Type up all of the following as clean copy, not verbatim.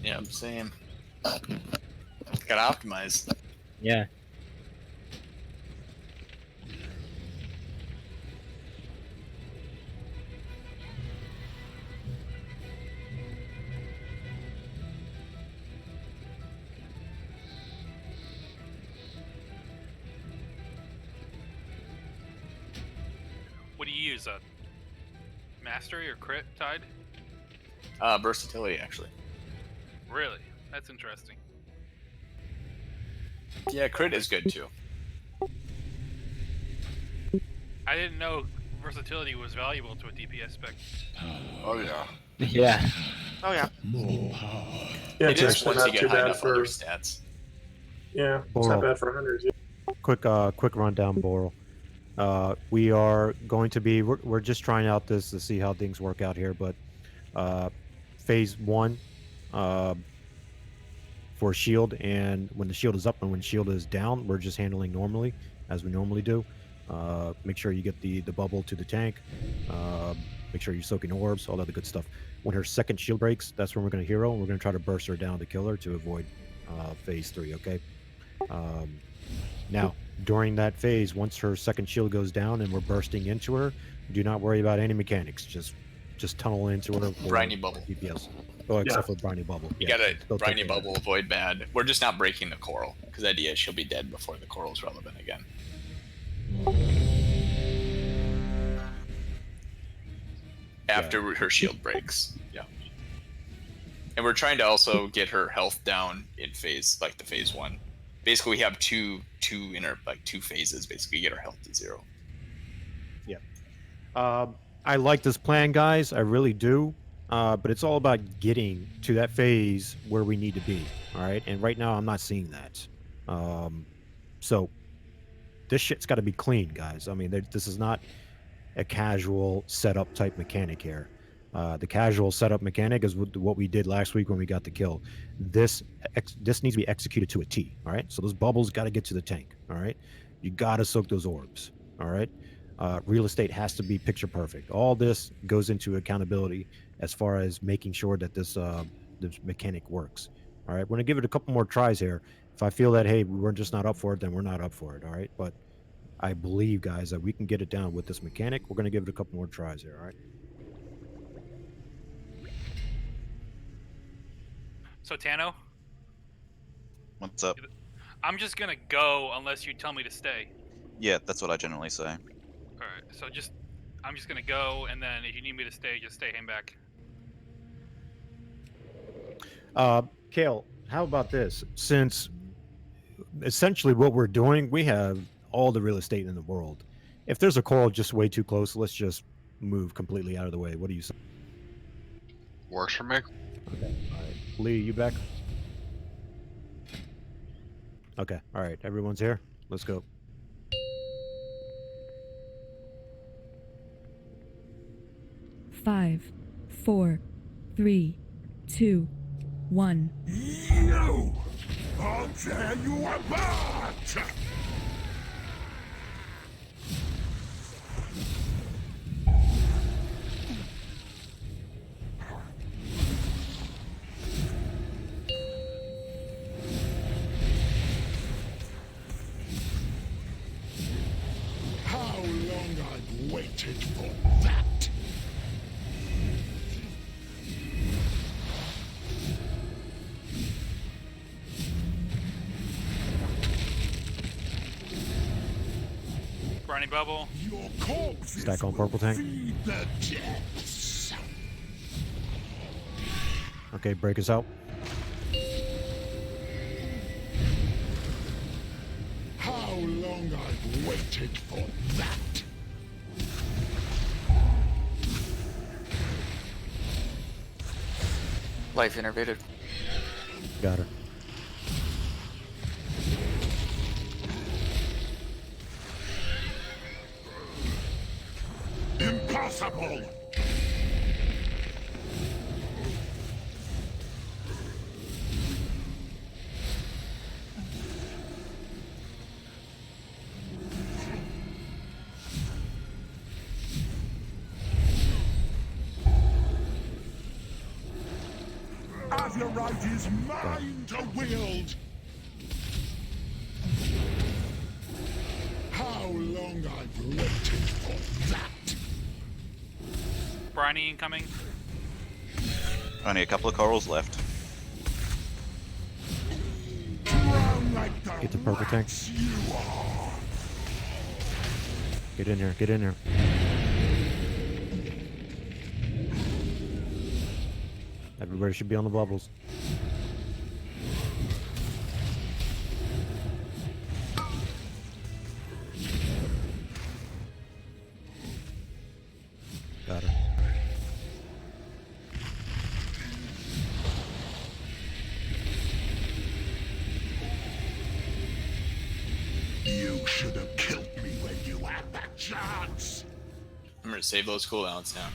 Yeah, same. Gotta optimize. Yeah. What do you use? A mastery or crit tide? Versatility, actually. Really? That's interesting. Yeah, crit is good too. I didn't know versatility was valuable to a DPS spec. Oh yeah. Yeah. Oh yeah. Yeah, It it's is actually once you not get too high bad enough other for. stats. Yeah, it's not Boral. bad for hunters. Yeah. Quick rundown, Boral. We are going to be. We're just trying out this to see how things work out here, but phase 1 for shield, and when the shield is up and when shield is down, we're just handling normally as we normally do. Make sure you get the bubble to the tank. Make sure you're soaking orbs, all that good stuff. When her second shield breaks, that's when we're going to hero, and we're going to try to burst her down to kill her to avoid phase 3. Okay. Now, during that phase, once her second shield goes down and we're bursting into her, do not worry about any mechanics. Just tunnel into her for Briny bubble. DPS. Oh, except for briny bubble. You Yeah, gotta still briny take care of bubble, avoid bad. We're just not breaking the coral, because the idea is she'll be dead before the coral's relevant again. After her shield breaks. Yeah. And we're trying to also get her health down in phase, like the phase 1. Basically, we have two phases. Basically, get her health to 0. I like this plan, guys. I really do. But it's all about getting to that phase where we need to be. All right. And right now, I'm not seeing that. So this shit's got to be clean, guys. I mean, this is not a casual setup type mechanic here. The casual setup mechanic is what we did last week when we got the kill. This needs to be executed to a T. All right. So those bubbles got to get to the tank. All right. You got to soak those orbs. All right. Real estate has to be picture perfect. All this goes into accountability as far as making sure that this mechanic works. All right. We're gonna give it a couple more tries here. If I feel that, hey, we're just not up for it, then we're not up for it. All right. But I believe, guys, that we can get it down with this mechanic. We're gonna give it a couple more tries here. All right. So Tano, What's up? I'm just gonna go unless you tell me to stay. Yeah, that's what I generally say. All right. So I'm just gonna go, and then if you need me to stay, just stay him back. Kale, how about this? Since essentially what we're doing, we have all the real estate in the world. If there's a coral just way too close, let's just move completely out of the way. What do you say? Works for me. Okay. All right. Lee, you back? Okay. All right. Everyone's here. Let's go. Five, 4, 3, 2, 1. No! I'll tear you apart! How long I've waited for that! Briny bubble. Your corpses Stack on will purple tank. feed the depths. Okay, break us out. How long I've waited for that! Life innervated. Got her. Impossible! Have your right is mine to wield. How long I've waited for that. Briny incoming. Only a couple of corals left. Drown like the Get the purple tank. rats you are. Get in here. Get in here. Everybody should be on the bubbles. Got her. You should have killed me when you had that chance. Remember to save those cooldowns now.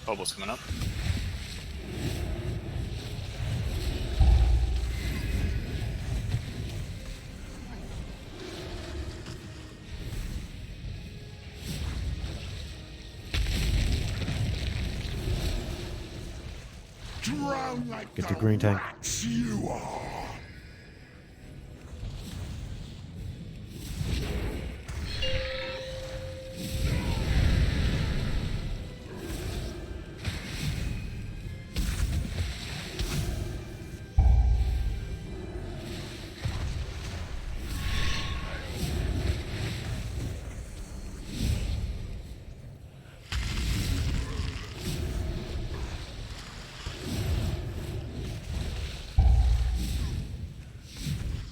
Bubbles coming up. Drown like Get the the green tank. rats you are.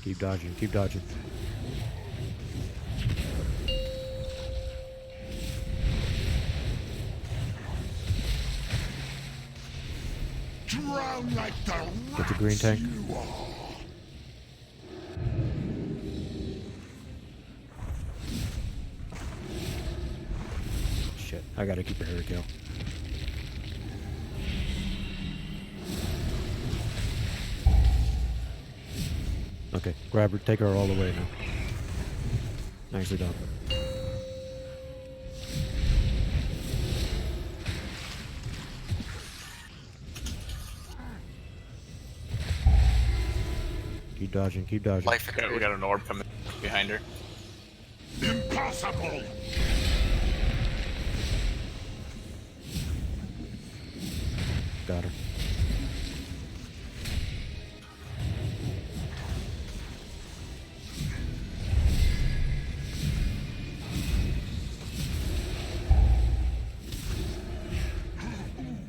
Keep dodging. Keep dodging. Drown like the Get the green rats tank. you are. Shit. I gotta keep a hurry kill. Okay, grab her, take her all the way now. Nicely done. Keep dodging, keep dodging. Life We got an orb coming behind her. Impossible. Got her.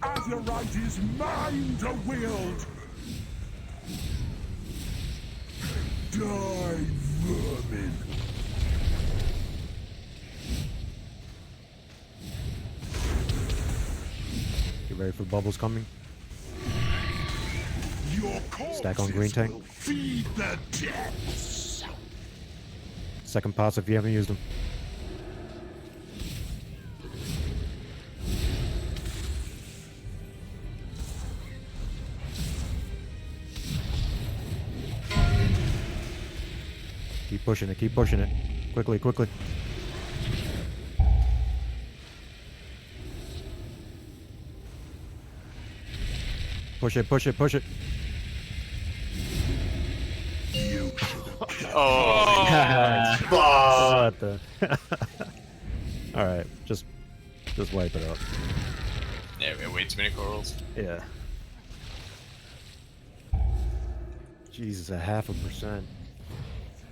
Azurite is mine to wield. Die, vermin. Get ready for bubbles coming. Your Stack on green corpses tank. will feed the depths. Second pots if you haven't used them. Keep pushing it, keep pushing it. Quickly, quickly. Push it, push it, push it. You should have killed Oh, What the? Alright, just wipe it out. yeah, we have way too many corals. Yeah. Jesus, 0.5%.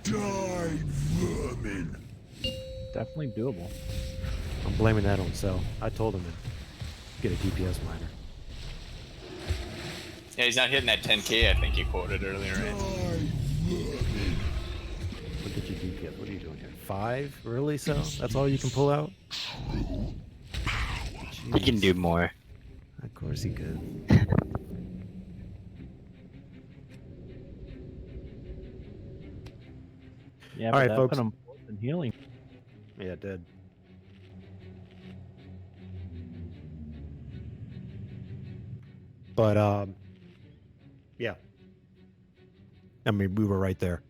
Die, vermin. Definitely doable. I'm blaming that on Cell. I told him to get a DPS miner. Yeah, he's not hitting that 10k I think he quoted earlier, right? Die, vermin. Look at your DPS. What are you doing here? 5? Really, Cell? That's all you can pull out? He can do more. Of course he could. Yeah, All but right, that folks. put him in healing. Yeah, it did. But yeah. I mean, we were right there.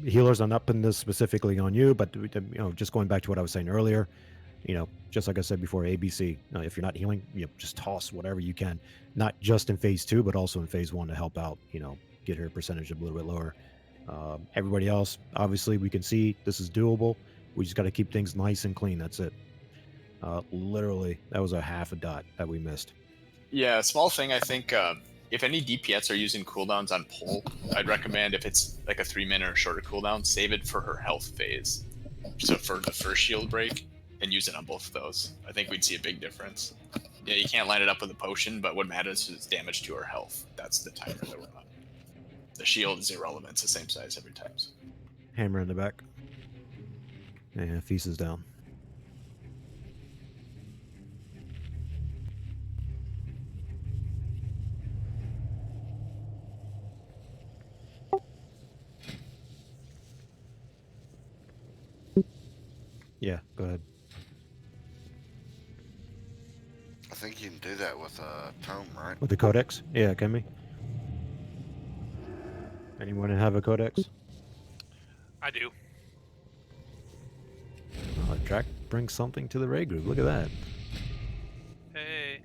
Healers, I'm not putting this specifically on you, but just going back to what I was saying earlier, just like I said before, ABC. If you're not healing, just toss whatever you can, not just in phase 2, but also in phase 1 to help out. Get her percentage a little bit lower. Everybody else, obviously, we can see this is doable. We just got to keep things nice and clean. That's it. Literally, that was a half a dot that we missed. Yeah, small thing. I think if any DPS are using cooldowns on pull, I'd recommend if it's like a 3-minute or shorter cooldown, save it for her health phase. So for the first shield break, and use it on both of those. I think we'd see a big difference. Yeah, you can't line it up with a potion, but what matters is damage to her health. That's the timer that we're on. The shield is irrelevant. It's the same size every time. So. Hammer in the back. And Feast is down. Yeah, go ahead. I think you can do that with a tome, right? With the codex? Yeah, can we? Anyone have a codex? I do. Oh, Drac brings something to the raid group. Look at that. Hey.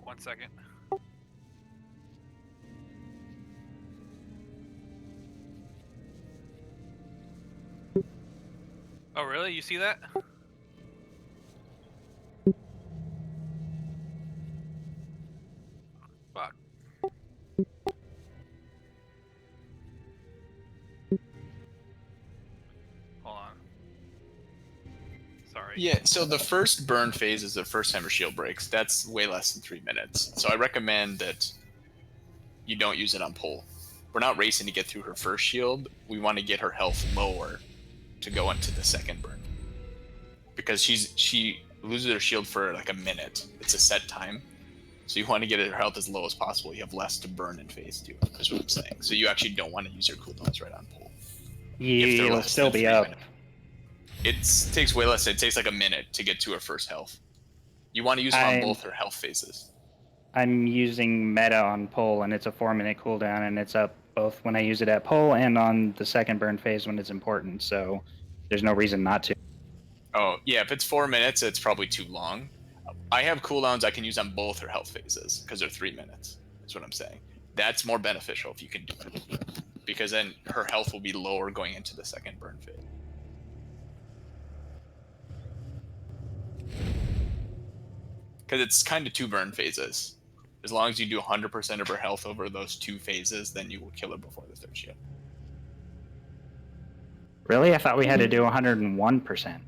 1 second. Oh, really? You see that? Fuck. Hold on. Sorry. Yeah, so the first burn phase is the first time her shield breaks. That's way less than 3 minutes. So I recommend that you don't use it on pull. We're not racing to get through her first shield. We want to get her health lower to go into the second burn. Because she loses her shield for like a minute. It's a set time. So you want to get her health as low as possible. You have less to burn in phase 2, is what I'm saying. So you actually don't want to use your cooldowns right on pull. You'll still be up. It takes way less. It takes like a minute to get to her first health. You want to use them on both her health phases. I'm using meta on pull, and it's a 4-minute cooldown, and it's up both when I use it at pull and on the second burn phase when it's important. So there's no reason not to. Oh, yeah, if it's 4 minutes, it's probably too long. I have cooldowns I can use on both her health phases because they're 3 minutes. That's what I'm saying. That's more beneficial if you can do it. Because then her health will be lower going into the second burn phase. Because it's kind of 2 burn phases. As long as you do 100% of her health over those 2 phases, then you will kill her before the 3rd shield. Really? I thought we had to do 101%.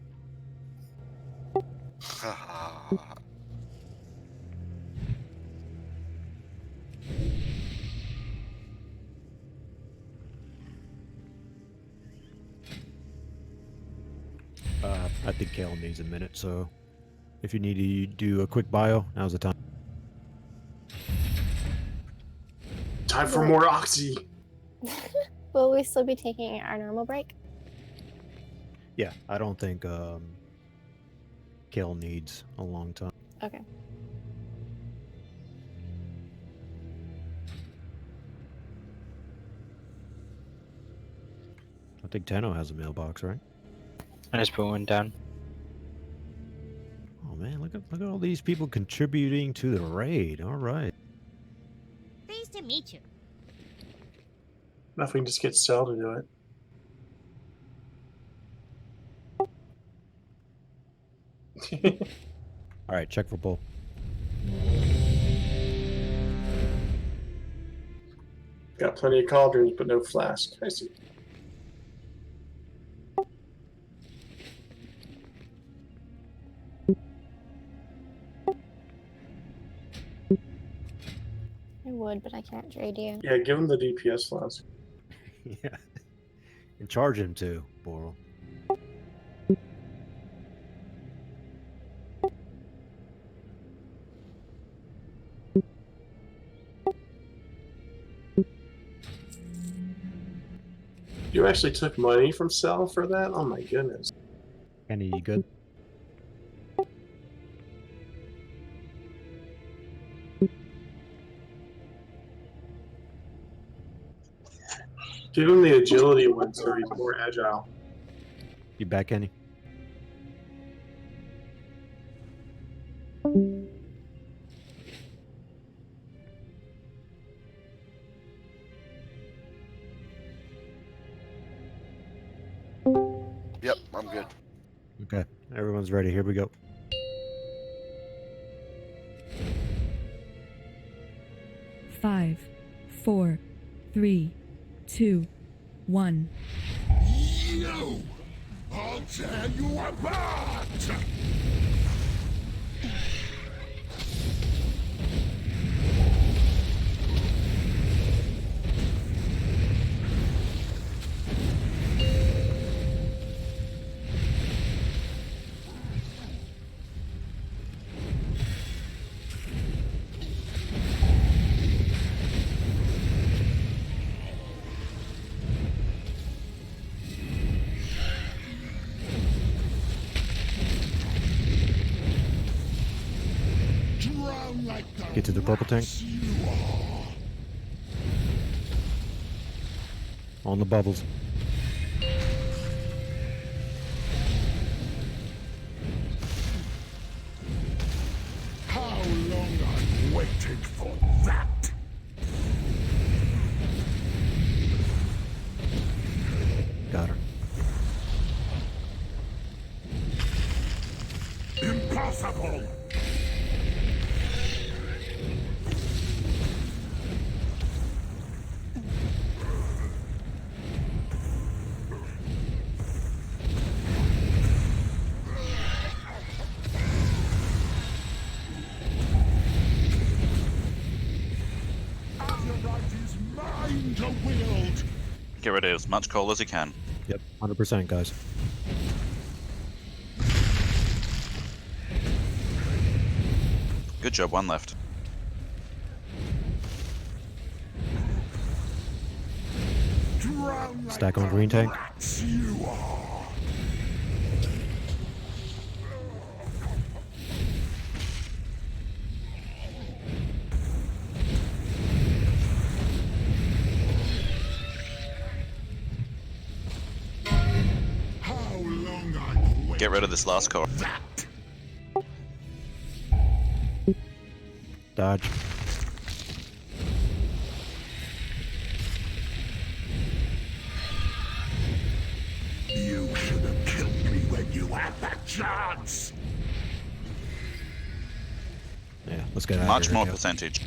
I think Kale needs a minute, so if you need to do a quick bio, now's the time. Time for more oxy. Will we still be taking our normal break? Yeah, I don't think Kale needs a long time. Okay. I think Tenno has a mailbox, right? I just put one down. Oh man, look at all these people contributing to the raid. All right. Pleased to meet you. Now if we can just get Cell to do it. All right, check for pull. Got plenty of cauldrons, but no flask. I see. I would, but I can't trade you. Yeah, give him the DPS flask. Yeah. And charge him too, Boral. You actually took money from Cell for that? Oh my goodness. Kenny, you good? Give him the agility one so he's more agile. You back, Kenny? Yep, I'm good. Okay, everyone's ready. Here we go. Five, 4, 3, 2, 1. You! I'll tear you apart! Drown like the Get to the purple tank. rats you are. On the bubbles. How long I've waited for that! Got her. Impossible! Azerite is mine to wield! Get rid of as much coal as you can. Yep, 100%, guys. Good job, one left. Drown like Stack on the green tank. rats you are! How long I've waited Get rid of this last core. for that! Dodge. You should have killed me when you had that chance! Yeah, let's get out Much of here. more Kale. percentage.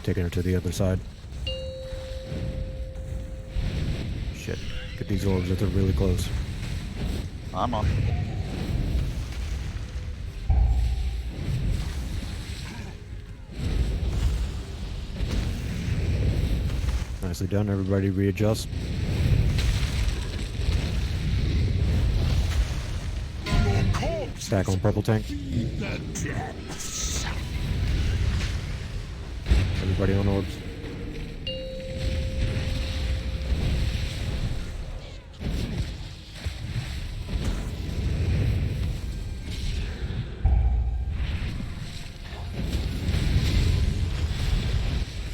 Taking her to the other side. Shit. Get these orbs that they're really close. I'm on. Nicely done. Everybody readjust. Your corpse Stack on purple tank. feed the depths! Everybody on orbs.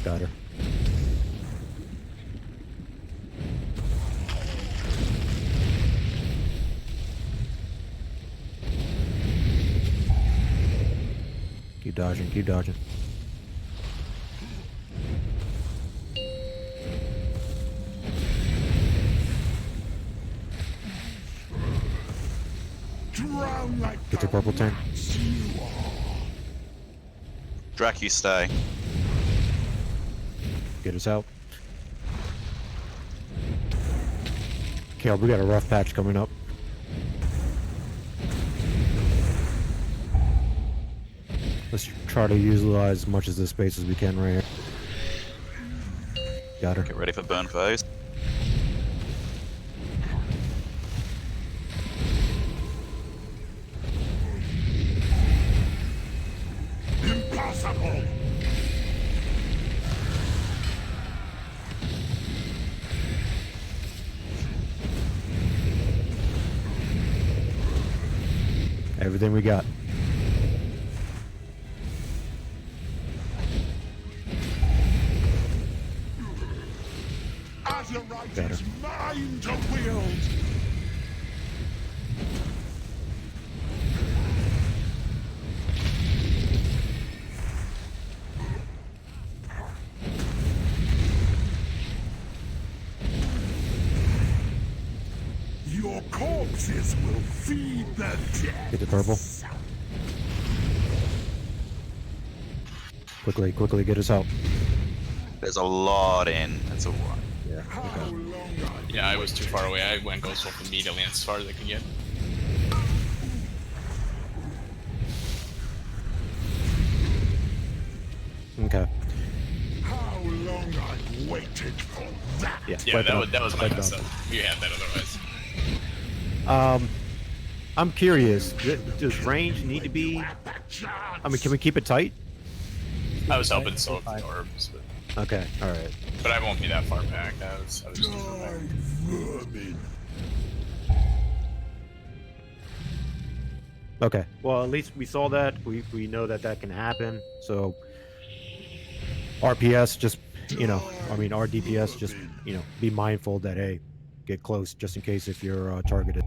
Got her. Keep dodging, keep dodging. Drown like Get the purple tank. rats you are! Drac, you stay. Get us out. Kale, we got a rough patch coming up. Let's try to utilize as much of this space as we can right here. Got her. Get ready for burn phase. Impossible! Everything we got. might Got is her. mine to wield. Your corpses will feed the dead. Get the purple. Quickly, get us out. There's a lot in. That's a lot. Yeah. How Okay. long I Yeah, I was too far away. I went Ghost Wolf immediately as far as I could get. Okay. How long I've waited for that. Yeah. Yeah, wipe it that up, was my wipe it mess up. up. You had that otherwise. I'm curious. Does range need to be? I mean, can we keep it tight? I was hoping so with the orbs, Okay. All right. but I won't be that far back. I was too far back. Die, vermin. Okay. Well, at least we saw that. We know that that can happen. So RPS, just our DPS, just be mindful that hey, get close just in case if you're targeted.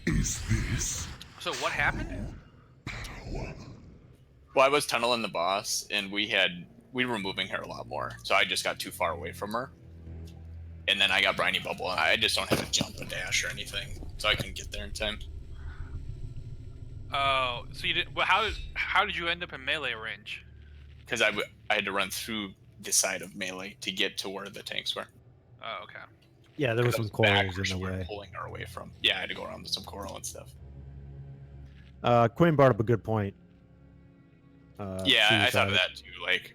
Is this So what happened? Well, I was tunneling the boss, and we were moving her a lot more, so I just got too far away from her. And then I got Briny Bubble, and I just don't have a jump, a dash, or anything, so I couldn't get there in time. Oh, so you did. Well, how did you end up in melee range? Because I had to run through the side of melee to get to where the tanks were. Oh, okay. Yeah, there was 'Cause some I back corals where in the she were way. pulling her away from. Yeah, I had to go around with some coral and stuff. Quinn brought up a good point. Yeah, I thought of suicide. that too. Like,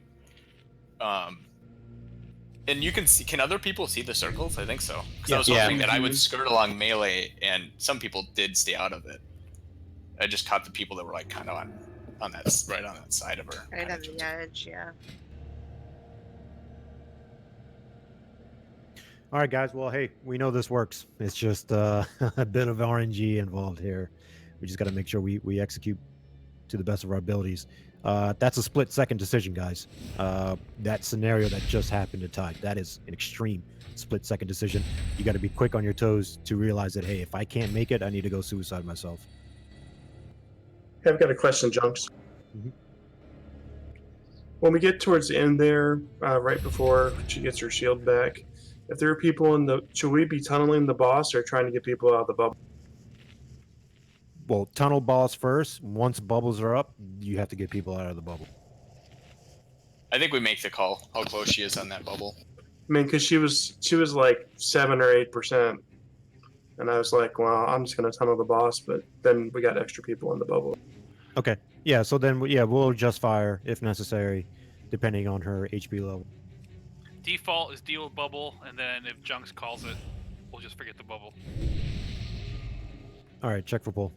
and you can see. Can other people see the circles? I think so. Because I was Yeah. hoping that I would skirt along melee, and some people did stay out of it. I just caught the people that were like kind of on that right on that side of her. Right kinda on just- the edge, yeah. All right, guys. Well, hey, we know this works. It's just a bit of RNG involved here. We just got to make sure we execute to the best of our abilities. That's a split-second decision, guys. That scenario that just happened to Tide, that is an extreme split-second decision. You got to be quick on your toes to realize that, hey, if I can't make it, I need to go suicide myself. Hey, I've got a question, Junks. Mhm. When we get towards the end there, right before she gets her shield back, if there are people should we be tunneling the boss or trying to get people out of the bubble? Well, tunnel boss first. Once bubbles are up, you have to get people out of the bubble. I think we make the call. How close she is on that bubble. I mean, because she was like 7 or 8%, and I was like, well, I'm just gonna tunnel the boss, but then we got extra people in the bubble. Okay. Yeah. So then, we'll adjust fire if necessary, depending on her HP level. Default is deal with bubble, and then if Junks calls it, we'll just forget the bubble. All right. Check for pull.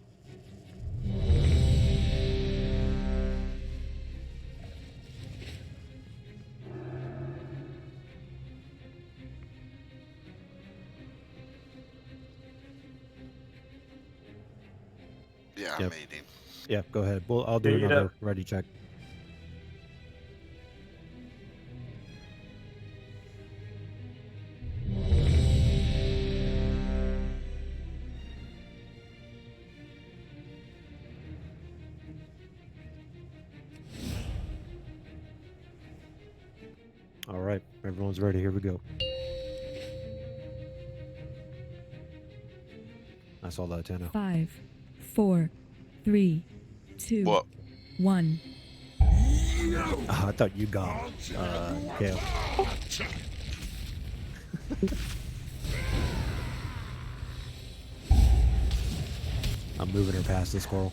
Yeah, Yep. I'm eating. Yeah. Go ahead. I'll do Yeah, you another ready check. All right, everyone's ready. Here we go. I saw that, Tana. 5, 4, 3, 2, What? 1. Oh, I thought you got Kale. I'm moving her past this coral.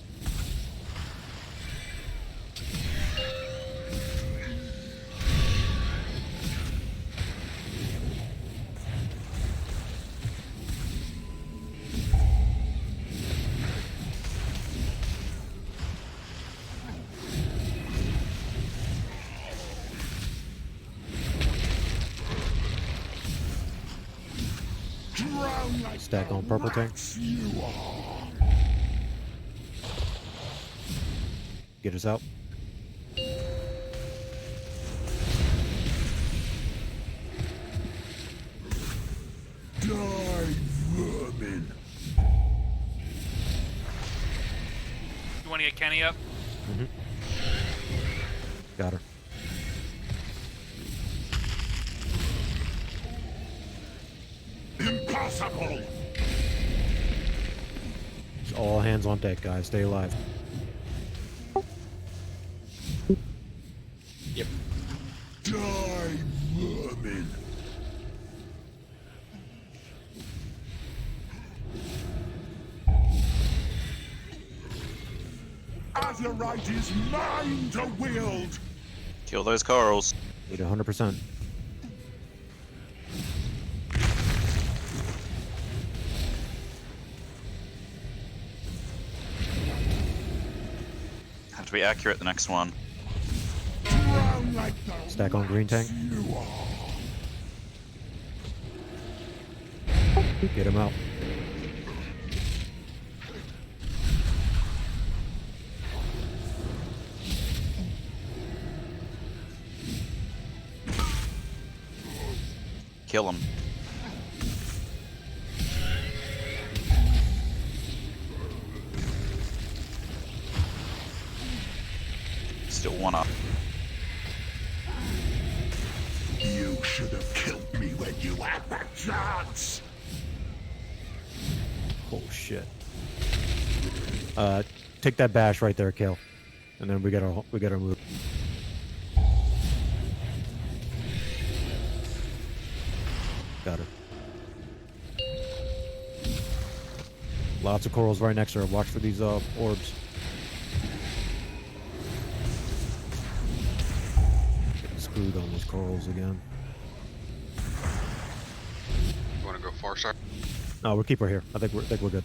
drown like Stack the on purple tank. rats you are? Get us out. Die, vermin. You want to get Kenny up? Got her. Impossible. It's all hands on deck, guys. Stay alive. Yep. Die, vermin. Azerite is mine to wield. Kill those corals. Need 100%. Have to be accurate the next one. Drown like the Stack on green tank. you are. Get him out. Kill him. Still one up. You should have killed me when you had the chance. Oh shit. Take that bash right there, Kill. And then we gotta move. Got her. Lots of corals right next to her. Watch for these orbs. Getting screwed on those corals again. You want to go far side? No, we'll keep her here. I think we're good.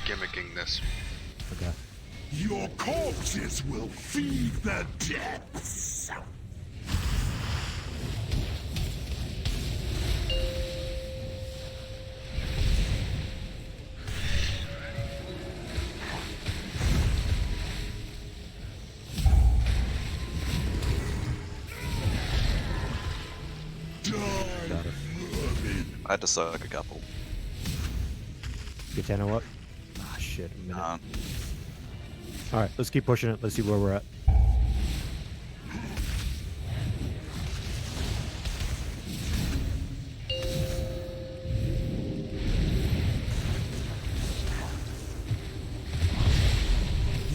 Gimmicking this. Okay. Your corpses will feed the depths. Got her. I had to suck a couple. Get Tano up. Ah, shit. A minute. Uh, Alright, let's keep pushing it. Let's see where we're at.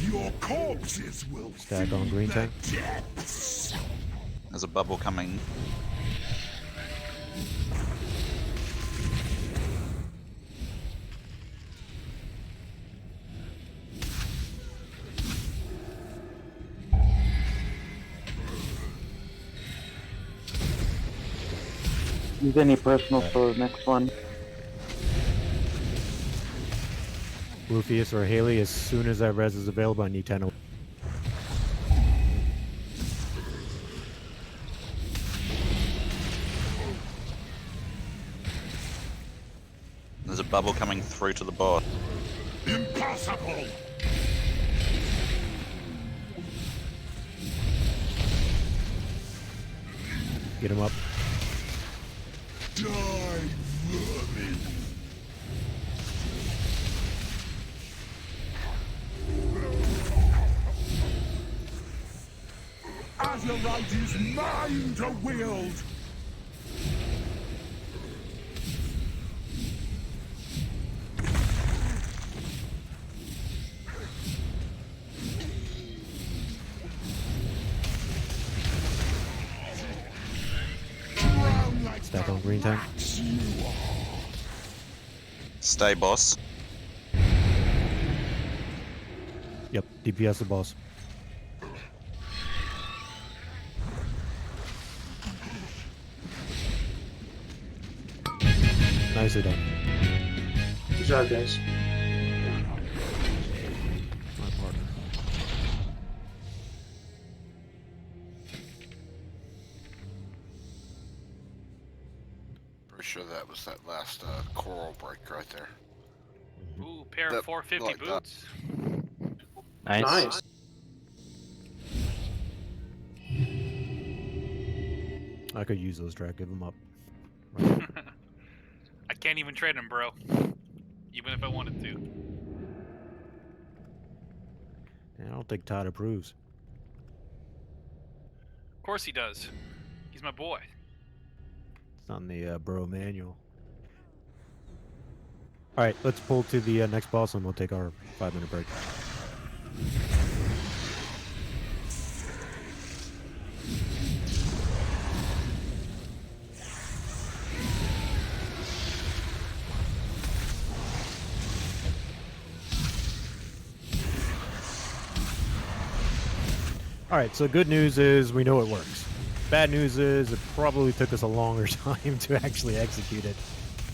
Your corpses will Stack on feed green the tank. depths. there's a bubble coming. Use any personal for the next one. Rufus or Haley, as soon as that res is available, I need Tano. There's a bubble coming through to the bot. Impossible. Get him up. Die, vermin. Azerite is mine to wield. Drown like Stack the on green tank. rats you are. Stay, boss. Yep, DPS the boss. Nicely done. Good job, guys. My partner. Pretty sure that was that last coral break right there. Ooh, pair That- of 450 like that. boots. Nice. Nice. I could use those, Drag. Give them up. I can't even trade him, bro. Even if I wanted to. I don't think Todd approves. Of course he does. He's my boy. It's on the bro manual. All right, let's pull to the next boss, and we'll take our 5-minute break. All right, so good news is we know it works. Bad news is it probably took us a longer time to actually execute it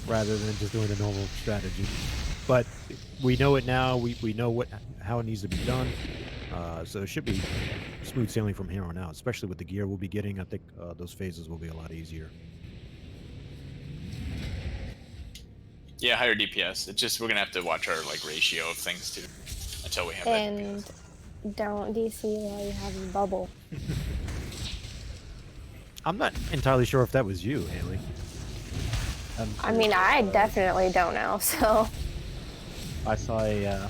rather than just doing a normal strategy. But we know it now. We know how it needs to be done. So it should be smooth sailing from here on out, especially with the gear we'll be getting. I think those phases will be a lot easier. Yeah, higher DPS. It's just we're gonna have to watch our like ratio of things too until we have that And don't DC while you have a bubble. I'm not entirely sure if that was you, Haley. I mean, I definitely don't know, so. I saw a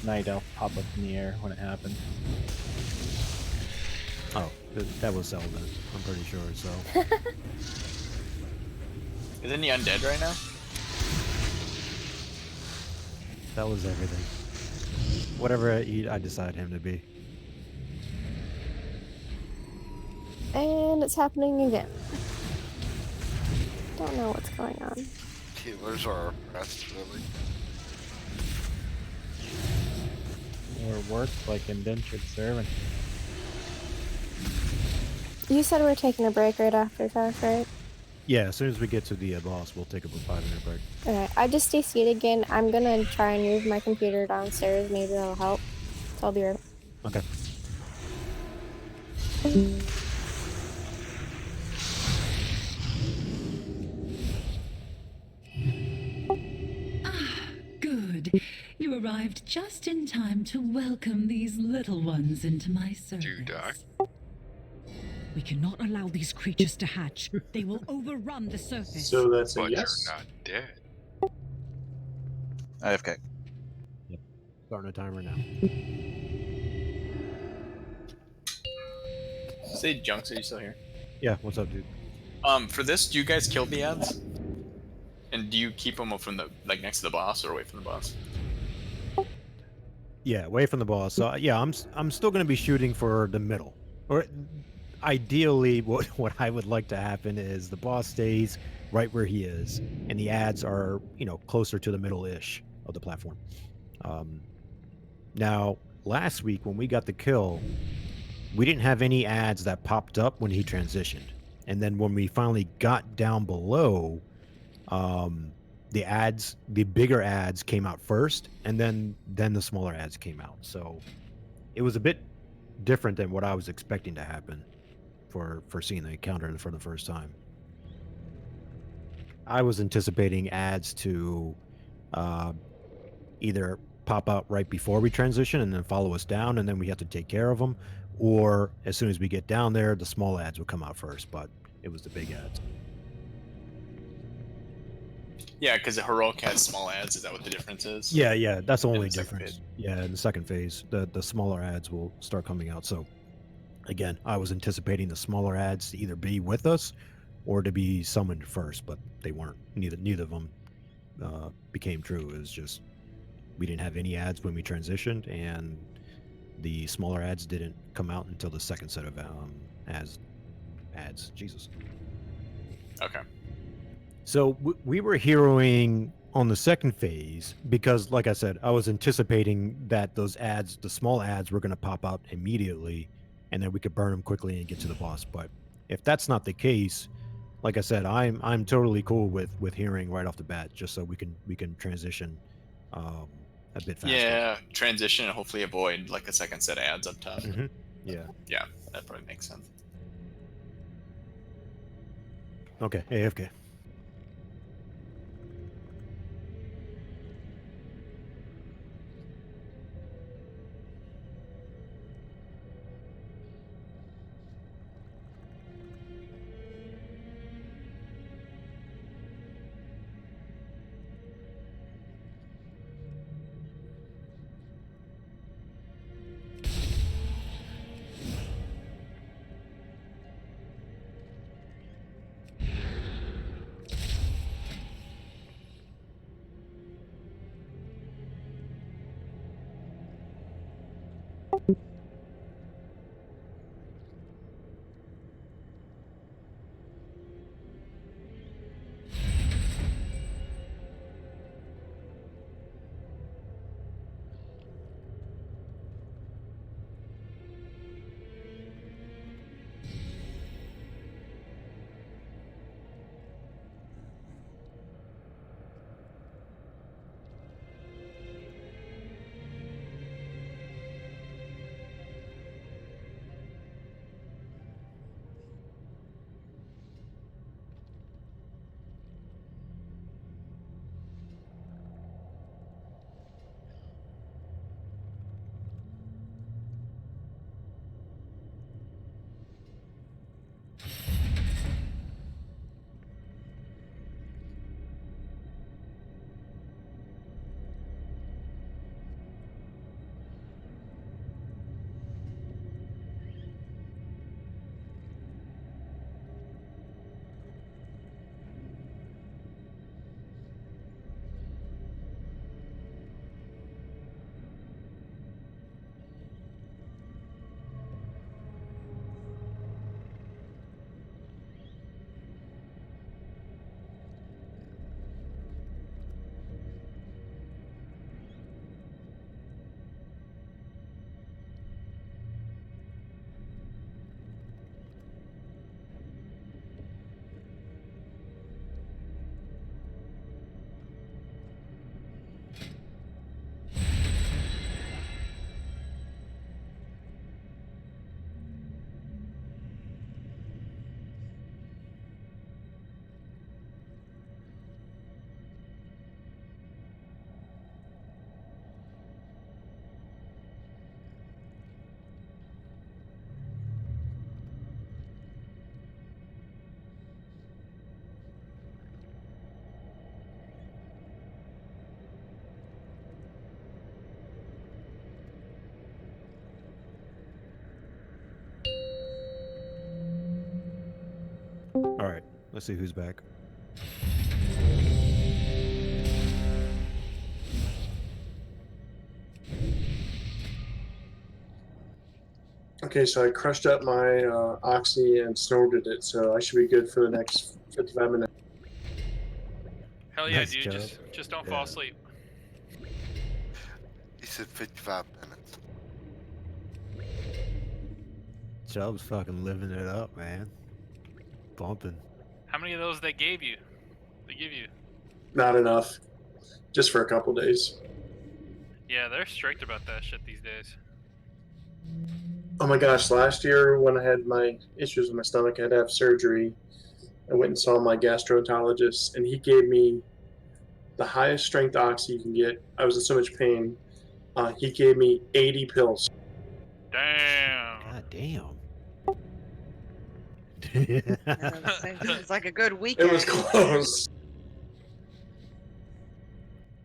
night elf pop up in the air when it happened. Oh, that was Zelda. I'm pretty sure. So. Isn't he undead right now? That was everything. Whatever I decide him to be. And it's happening again. Don't know what's going on. Healers are rest, really. Or work like indentured servant. You said we're taking a break right after Josh, right? Yeah, as soon as we get to the boss, we'll take a 5-minute break. Alright, I just DC'd again. I'm gonna try and move my computer downstairs. Maybe that'll help. So I'll be right back. Okay. Good. You arrived just in time to welcome these little ones into my service. Do you die? We cannot allow these creatures to hatch. They will overrun the surface. So that's a But yes. you're not dead. AFK. Starting a timer now. Say Junks, are you still here? Yeah, what's up, dude? For this, do you guys kill the ads? And do you keep them from the like next to the boss or away from the boss? Yeah, away from the boss. So yeah, I'm still going to be shooting for the middle. Or ideally, what I would like to happen is the boss stays right where he is, and the ads are closer to the middle-ish of the platform. Now, last week when we got the kill, we didn't have any ads that popped up when he transitioned, and then when we finally got down below, the bigger ads came out first, and then the smaller ads came out. So it was a bit different than what I was expecting to happen for seeing the encounter for the first time. I was anticipating ads to either pop out right before we transition and then follow us down, and then we have to take care of them, or as soon as we get down there, the small ads would come out first, but it was the big ads. Yeah, because the heroic has small ads. Is that what the difference is? Yeah, that's the only the second difference. Yeah, in the second phase, the smaller ads will start coming out. So, again, I was anticipating the smaller ads to either be with us or to be summoned first, but they weren't. Neither of them became true. It was just we didn't have any ads when we transitioned, and the smaller ads didn't come out until the second set of ads. Jesus. Okay. So we were heroing on the second phase because, like I said, I was anticipating that those ads, the small ads, were going to pop out immediately, and then we could burn them quickly and get to the boss. But if that's not the case, like I said, I'm totally cool with hearing right off the bat, just so we can transition a bit faster. Yeah, transition and hopefully avoid like a second set of ads up top. Mm-hmm. Yeah. Yeah, that probably makes sense. Okay. AFK. All right, let's see who's back. Okay, so I crushed up my oxy and snorted it, so I should be good for the next 55 minutes. Hell yeah, Nice dude. job. Just don't Yeah. fall asleep. He said 55 minutes. Chubb's fucking living it up, man. Bumping. How many of those they gave you? They give you? Not enough. Just for a couple days. Yeah, they're strict about that shit these days. Oh my gosh, last year when I had my issues with my stomach, I had to have surgery. I went and saw my gastroenterologist, and he gave me the highest strength oxy you can get. I was in so much pain. He gave me 80 pills. Damn. God damn. It's like a good weekend. It was close.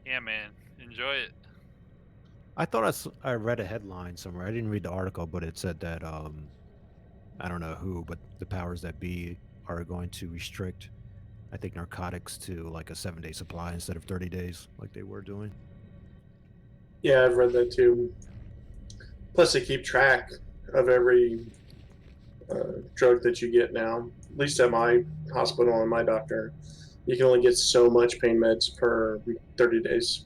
Yeah, man. Enjoy it. I thought I read a headline somewhere. I didn't read the article, but it said that I don't know who, but the powers that be are going to restrict, I think, narcotics to like a 7-day supply instead of 30 days, like they were doing. Yeah, I've read that too. Plus, they keep track of every drug that you get now. At least at my hospital and my doctor, you can only get so much pain meds per 30 days.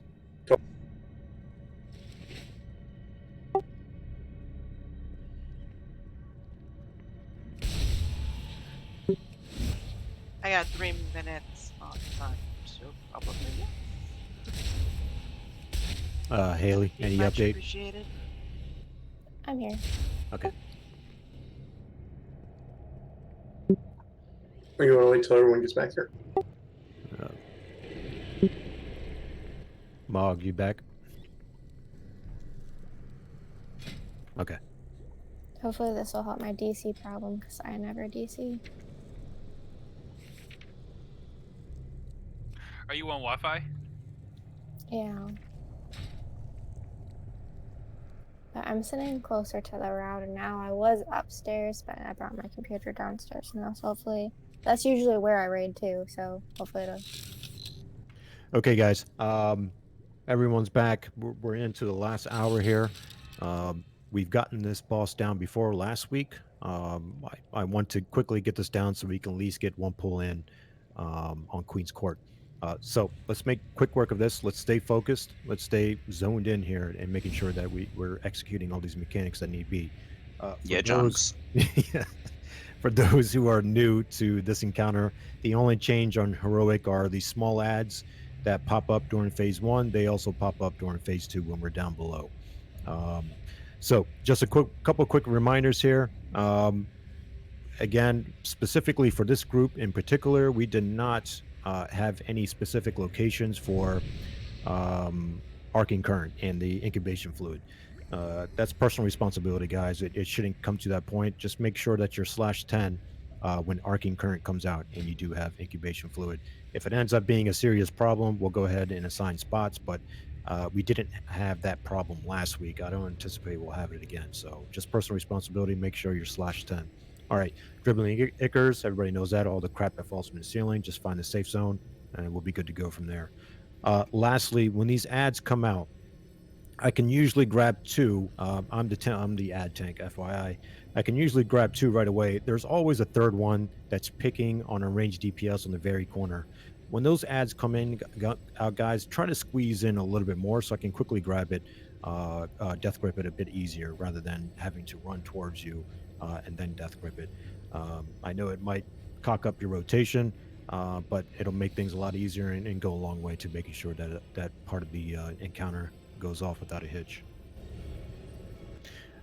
I got 3 minutes on time, so probably yes. Haley, any Much update? appreciated. I'm here. Okay. Or you want to wait till everyone gets back here? Mog, you back? Okay. Hopefully this will help my DC problem, because I never DC. Are you on Wi-Fi? Yeah. But I'm sitting closer to the router now. I was upstairs, but I brought my computer downstairs now, so hopefully... That's usually where I raid too, so hopefully it'll... Okay, guys. Everyone's back. We're into the last hour here. We've gotten this boss down before last week. I want to quickly get this down so we can at least get one pull in on Queen's Court. So let's make quick work of this. Let's stay focused. Let's stay zoned in here and making sure that we're executing all these mechanics that need be. Yeah, Junks. For those who are new to this encounter, the only change on Heroic are the small ads that pop up during phase 1. They also pop up during phase 2 when we're down below. So just a couple quick reminders here. Again, specifically for this group in particular, we did not have any specific locations for arcing current and the incubation fluid. That's personal responsibility, guys. It shouldn't come to that point. Just make sure that you're /10 when arcing current comes out and you do have incubation fluid. If it ends up being a serious problem, we'll go ahead and assign spots, but we didn't have that problem last week. I don't anticipate we'll have it again. So just personal responsibility, make sure you're /10. All right, dribbling Ickers, everybody knows that. All the crap that falls from the ceiling, just find a safe zone and we'll be good to go from there. Lastly, when these ads come out, I can usually grab 2. I'm the ad tank, FYI. I can usually grab 2 right away. There's always a third one that's picking on a ranged DPS on the very corner. When those ads come in, guys, try to squeeze in a little bit more so I can quickly grab it, death grip it a bit easier rather than having to run towards you and then death grip it. I know it might cock up your rotation, but it'll make things a lot easier and go a long way to making sure that that part of the encounter goes off without a hitch.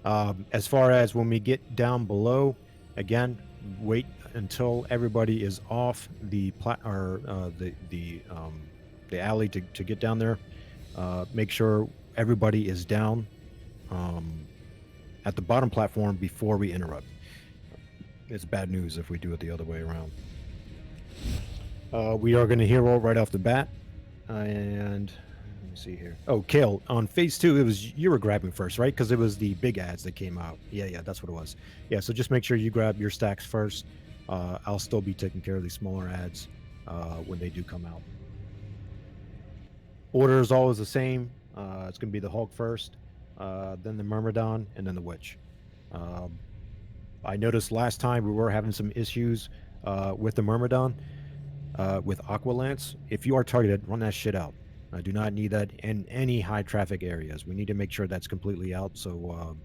As far as when we get down below, again, wait until everybody is off the alley to get down there. Make sure everybody is down at the bottom platform before we interrupt. It's bad news if we do it the other way around. We are going to hero right off the bat, and let me see here. Oh, Kale, on phase 2, you were grabbing first, right? Because it was the big ads that came out. Yeah, that's what it was. Yeah, so just make sure you grab your stacks first. I'll still be taking care of these smaller ads when they do come out. Order is always the same. It's going to be the Hulk first, then the Myrmidon, and then the Witch. I noticed last time we were having some issues with the Myrmidon, with Aqualance. If you are targeted, run that shit out. I do not need that in any high traffic areas. We need to make sure that's completely out so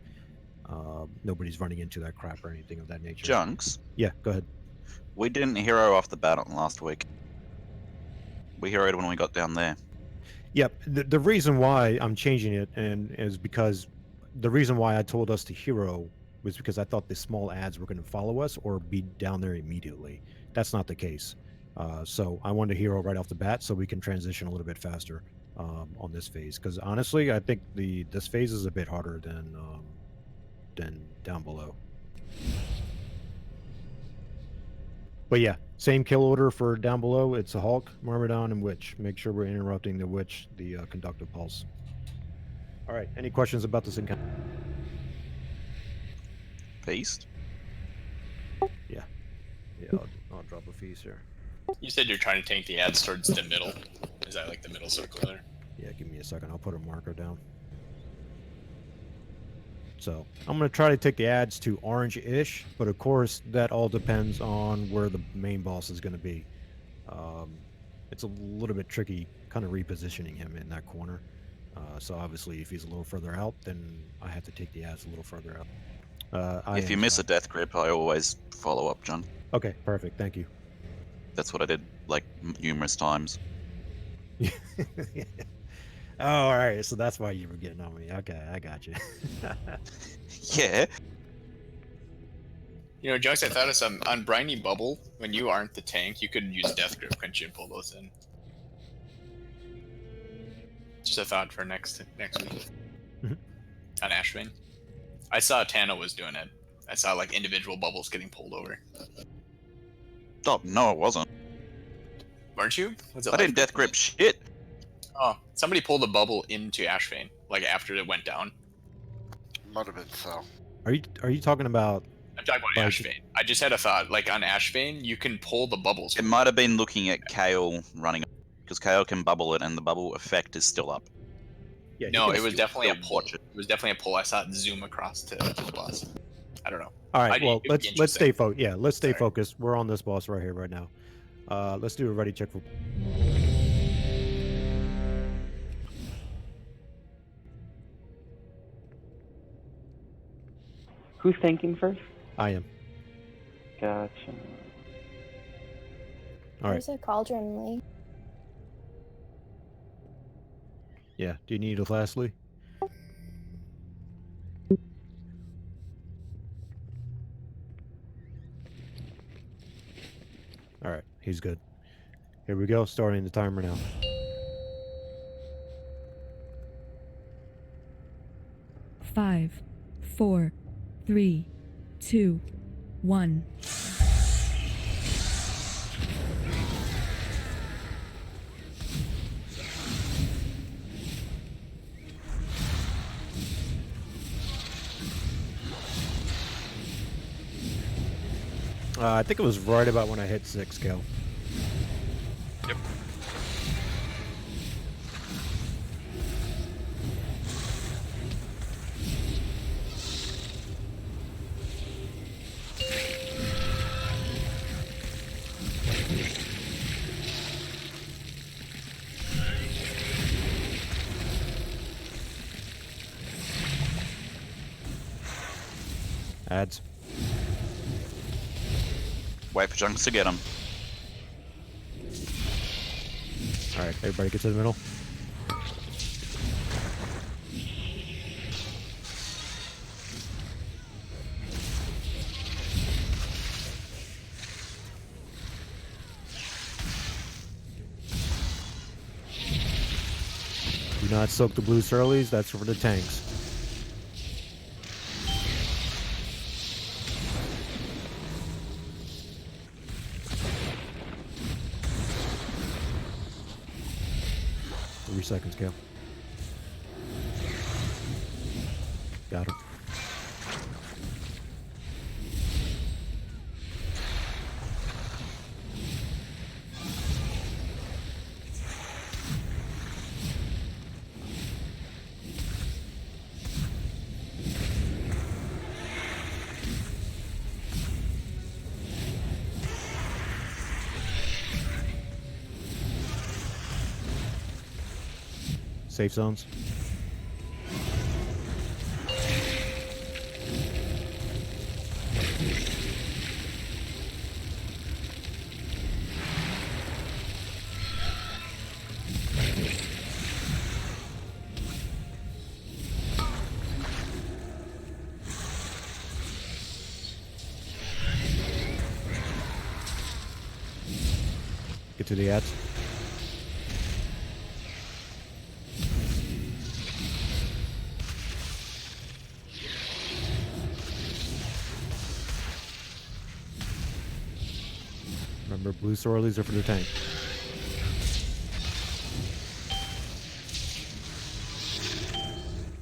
nobody's running into that crap or anything of that nature. Junks? Yeah, go ahead. We didn't hero off the bat last week. We heroed when we got down there. Yep. The reason why I'm changing it is because the reason why I told us to hero was because I thought the small ads were going to follow us or be down there immediately. That's not the case. So I wanted to hero right off the bat so we can transition a little bit faster on this phase. Because honestly, I think this phase is a bit harder than down below. But yeah, same kill order for down below. It's a Hulk, Myrmidon, and Witch. Make sure we're interrupting the Witch, the conductive pulse. All right. Any questions about this encounter? Feast? Yeah. I'll drop a feast here. You said you're trying to tank the ads towards the middle. Is that like the middle circle there? Yeah, give me a second. I'll put a marker down. So I'm going to try to take the ads to orange-ish, but of course that all depends on where the main boss is going to be. It's a little bit tricky kind of repositioning him in that corner. So obviously if he's a little further out, then I have to take the ads a little further out. If you miss a death grip, I always follow up, John. Okay, perfect. Thank you. That's what I did like numerous times. Oh, all right. So that's why you were getting on me. Okay, I got you. Yeah. You know, Junks, I thought of some on Briny Bubble. When you aren't the tank, you could use Death Grip, couldn't you, and pull those in? Just a thought for next week. Mhm. On Ashbane. I saw Tana was doing it. I saw like individual bubbles getting pulled over. Oh no, it wasn't. Weren't you? Was it I didn't death grip shit. Oh, somebody pulled a bubble into Ashbane, like after it went down. Might have been so. Are you talking about? I'm talking about Ashbane. I just had a thought. Like on Ashbane, you can pull the bubbles. It might have been looking at Kale running, because Kale can bubble it, and the bubble effect is still up. Yeah, No, it was definitely a still pull. watch it. It was definitely a pull. I saw it zoom across to the boss. I don't know. All right. I'd Well, be let's interested. stay focused. Yeah, let's stay Sorry. focused. We're on this boss right here, right now. Let's do a ready check for. Who's thinking first? I am. Gotcha. All right. There's a cauldron, Lee. Yeah. Do you need a lastly? All right. He's good. Here we go. Starting the timer now. Five, 4, 3, 2, 1. I think it was right about when I hit 6 kill. Yep. Ads. Wait for Junks to get him. All right. Everybody get to the middle. Do not soak the blue surlies. That's for the tanks. Seconds, Kale. Got him. Safe zones. Get to the ads. Remember, blue sororlies are for the tank.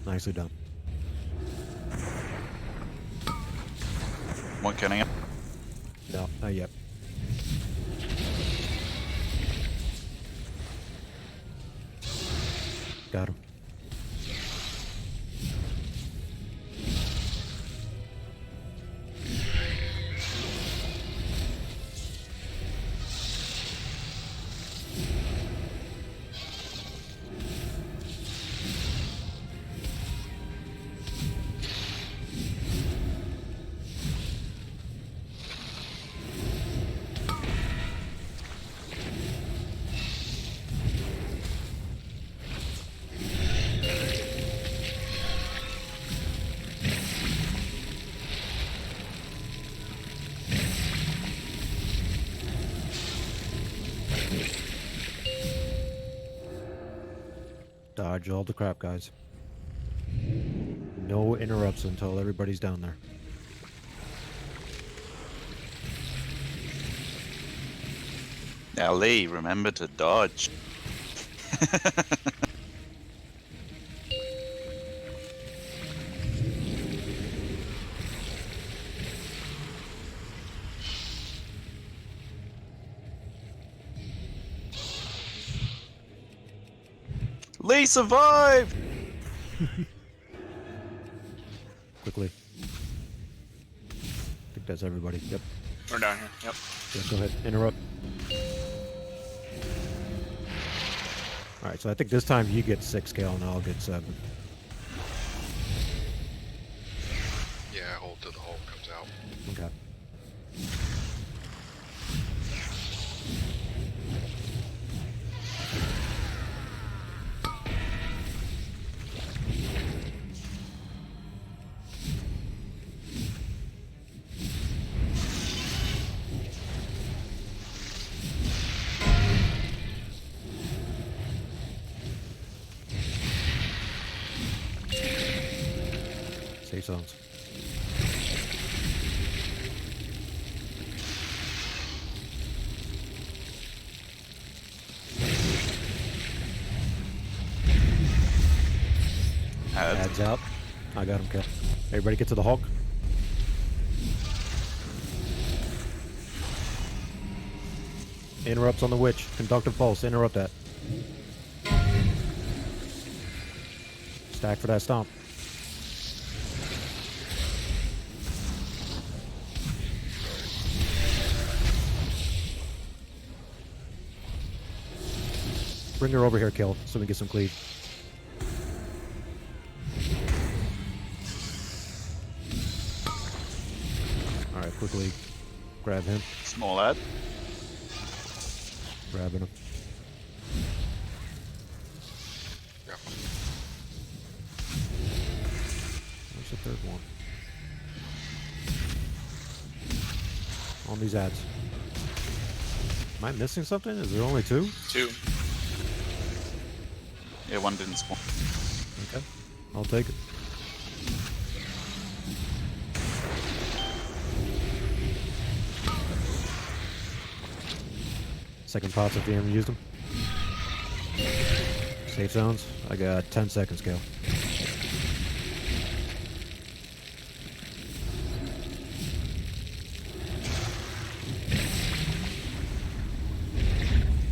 Nicely done. One counting up. No, not yet. Got him. Dodge all the crap, guys. No interrupts until everybody's down there. Now, Lee, remember to dodge. Lee survived! Quickly. I think that's everybody. Yep. We're down here. Yep. Yeah, go ahead. Interrupt. Alright, so I think this time you get 6 Kale and I'll get 7. Yeah, hold till the Hulk comes out. Okay. Safe zones. Adds out. I got him killed. Everybody get to the Hulk. Interrupts on the witch. Conductive pulse. Interrupt that. Stack for that stomp. Bring her over here, Kill, so we get some cleave. Alright, quickly grab him. Small ad. Grabbing him. Yeah. Where's the third one? On these ads. Am I missing something? Is there only 2? 2. Yeah, one didn't spawn. Okay. I'll take it. Second pots if you haven't used them. Safe zones. I got 10 seconds, Gale.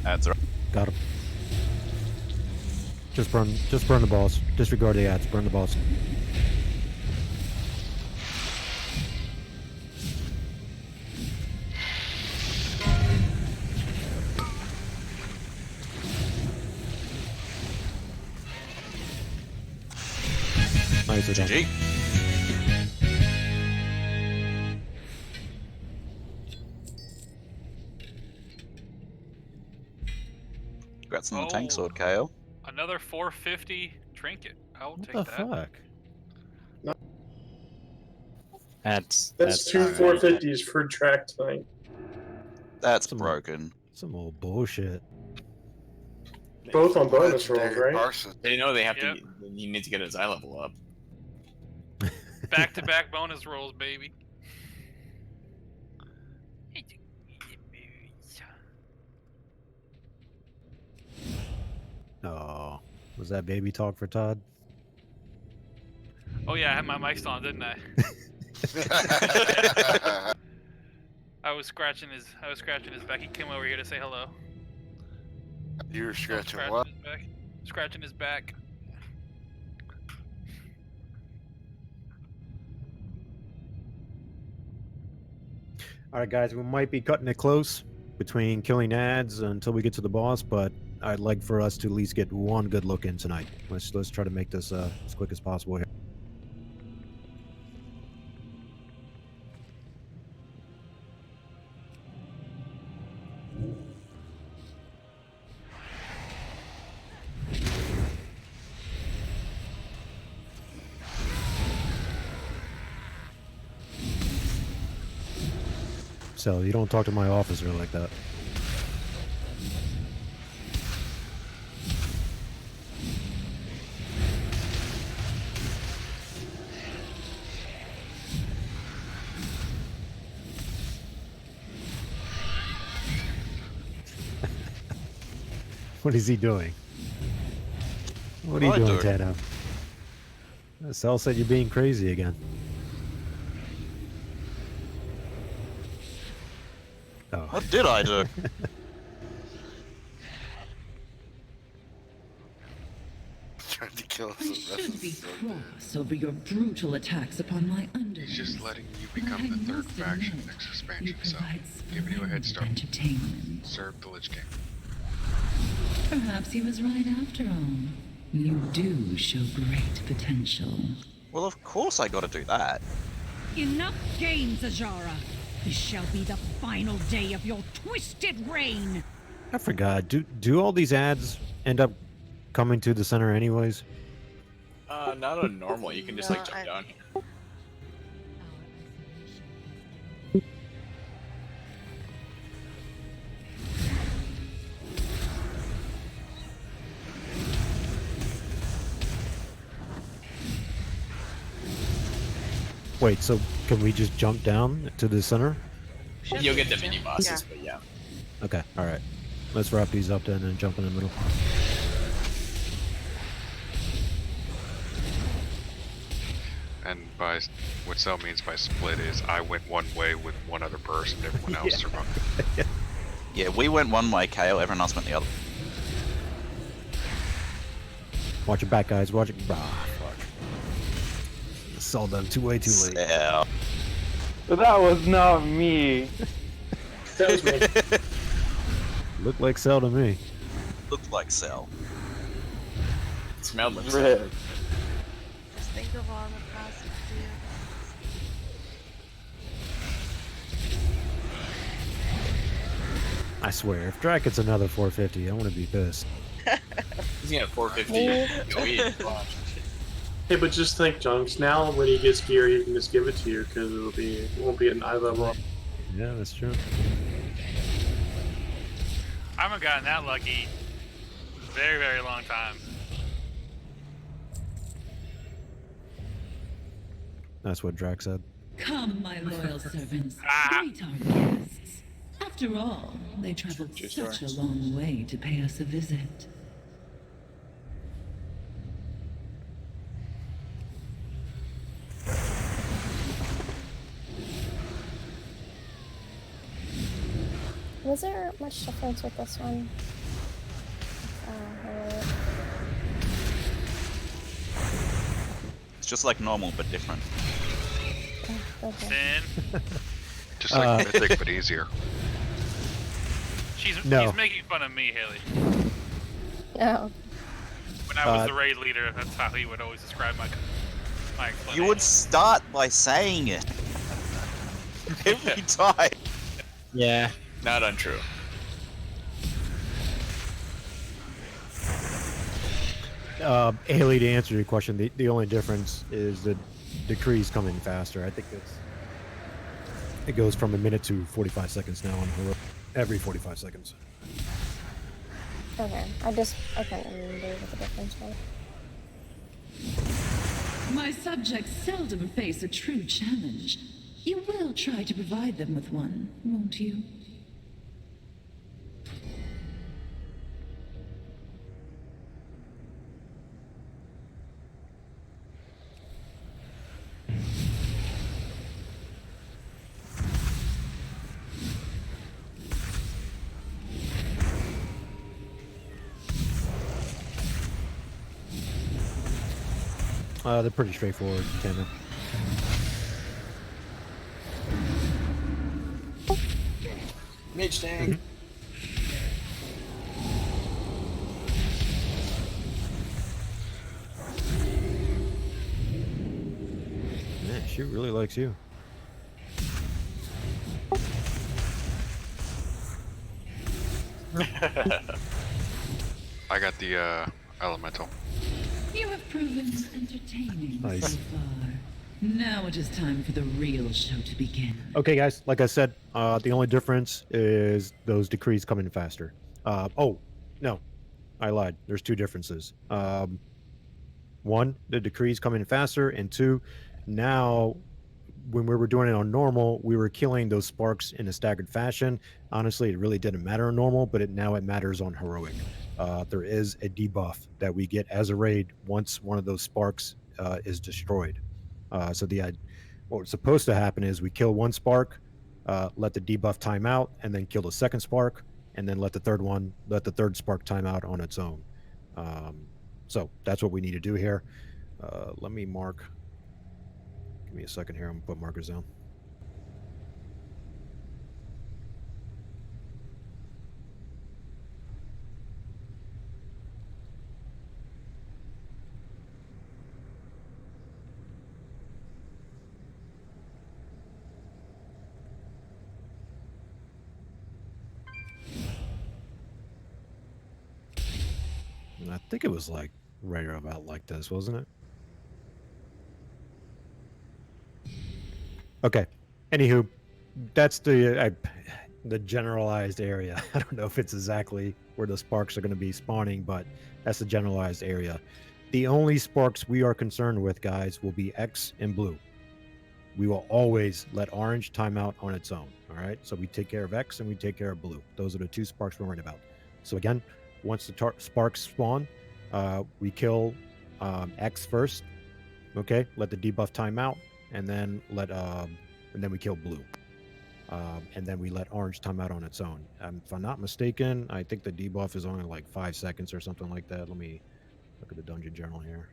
Ads are. Got him. Just burn the balls. Disregard the ads. Burn the balls. Nicely done. GG. Congrats on the tank sword, KO. Another 450 trinket. I'll take What the that. fuck? That's two not right. 450s for track tonight. That's broken. Some old bullshit. Both on bonus rolls, right? They know they have to. You need to get his eye level up. Back-to-back bonus rolls, baby. Oh, was that baby talk for Todd? Oh yeah, I had my mic on, didn't I? I was scratching his back. He came over here to say hello. You were scratching Scratching what? his back. Scratching his back. All right, guys, we might be cutting it close between killing ads until we get to the boss, but I'd like for us to at least get one good look in tonight. Let's try to make this as quick as possible here. So you don't talk to my officer like that. What is he doing? What are you doing, Tano? Cell said you're being crazy again. Oh. What did I do? Trying to kill us. I should be cross over your brutal attacks upon my underlings. He's just letting you become the third faction next expansion, so giving you a head start. Entertainment. Serve the Lich King. Perhaps he was right after all. You do show great potential. Well, of course I gotta do that. Enough games, Azara. This shall be the final day of your twisted reign. I forgot. Do all these ads end up coming to the center anyways? Not on normal. You can just like jump down here. Wait, so can we just jump down to the center? You'll get the mini bosses, but yeah. Okay, alright. Let's wrap these up then and jump in the middle. And by what Cell means by split is I went one way with one other person, everyone else survived. Yeah, we went one way, KO, everyone else went the other. Watch your back, guys. Watch it. Ah, fuck. Saw them way too late. Yeah. That was not me. That was me. Looked like Cell to me. Looked like Cell. Smelled like Red. Just think of all the positive I swear, if Drac gets another 450, I'm gonna be pissed. He's gonna have 450. Go eat. Watch. Hey, but just think, Junks. Now, when he gets gear, he can just give it to you because it won't be an eye level up. Yeah, that's true. I haven't gotten that lucky in a very, very long time. That's what Drac said. Come, my loyal servants, greet our guests. After all, they traveled such a long way to pay us a visit. Was there much difference with this one? It's just like normal, but different. Okay. Just like Mythic, but easier. He's No. making fun of me, Haley. No. When I was the raid leader, that's how he would always describe my. My You would start by saying it every time. Yeah. Not untrue. Haley, to answer your question, the only difference is the decrees come in faster. I think it goes from a minute to 45 seconds now on heroic. Every 45 seconds. Okay, I couldn't remember what the difference was. My subjects seldom face a true challenge. You will try to provide them with one, won't you? They're pretty straightforward, Tanner. Mage Stang. Man, she really likes you. I got the elemental. You have proven entertaining Nice. so far. Now it is time for the real show to begin. Okay, guys. Like I said, the only difference is those decrees come in faster. Oh, no, I lied. There's two differences. One, the decrees come in faster, and two, now when we were doing it on normal, we were killing those sparks in a staggered fashion. Honestly, it really didn't matter on normal, but now it matters on heroic. There is a debuff that we get as a raid once one of those sparks is destroyed. So what's supposed to happen is we kill one spark, let the debuff time out, and then kill the second spark, and then let the third spark time out on its own. So that's what we need to do here. Let me mark. Give me a second here. I'm gonna put markers down. And I think it was like right about like this, wasn't it? Okay. Anywho, that's the generalized area. I don't know if it's exactly where the sparks are going to be spawning, but that's the generalized area. The only sparks we are concerned with, guys, will be X and blue. We will always let orange time out on its own. All right. So we take care of X and we take care of blue. Those are the two sparks we're worried about. So again, once the sparks spawn, we kill X first. Okay. Let the debuff time out. And then and then we kill blue, and then we let orange time out on its own. If I'm not mistaken, I think the debuff is only like 5 seconds or something like that. Let me look at the dungeon journal here.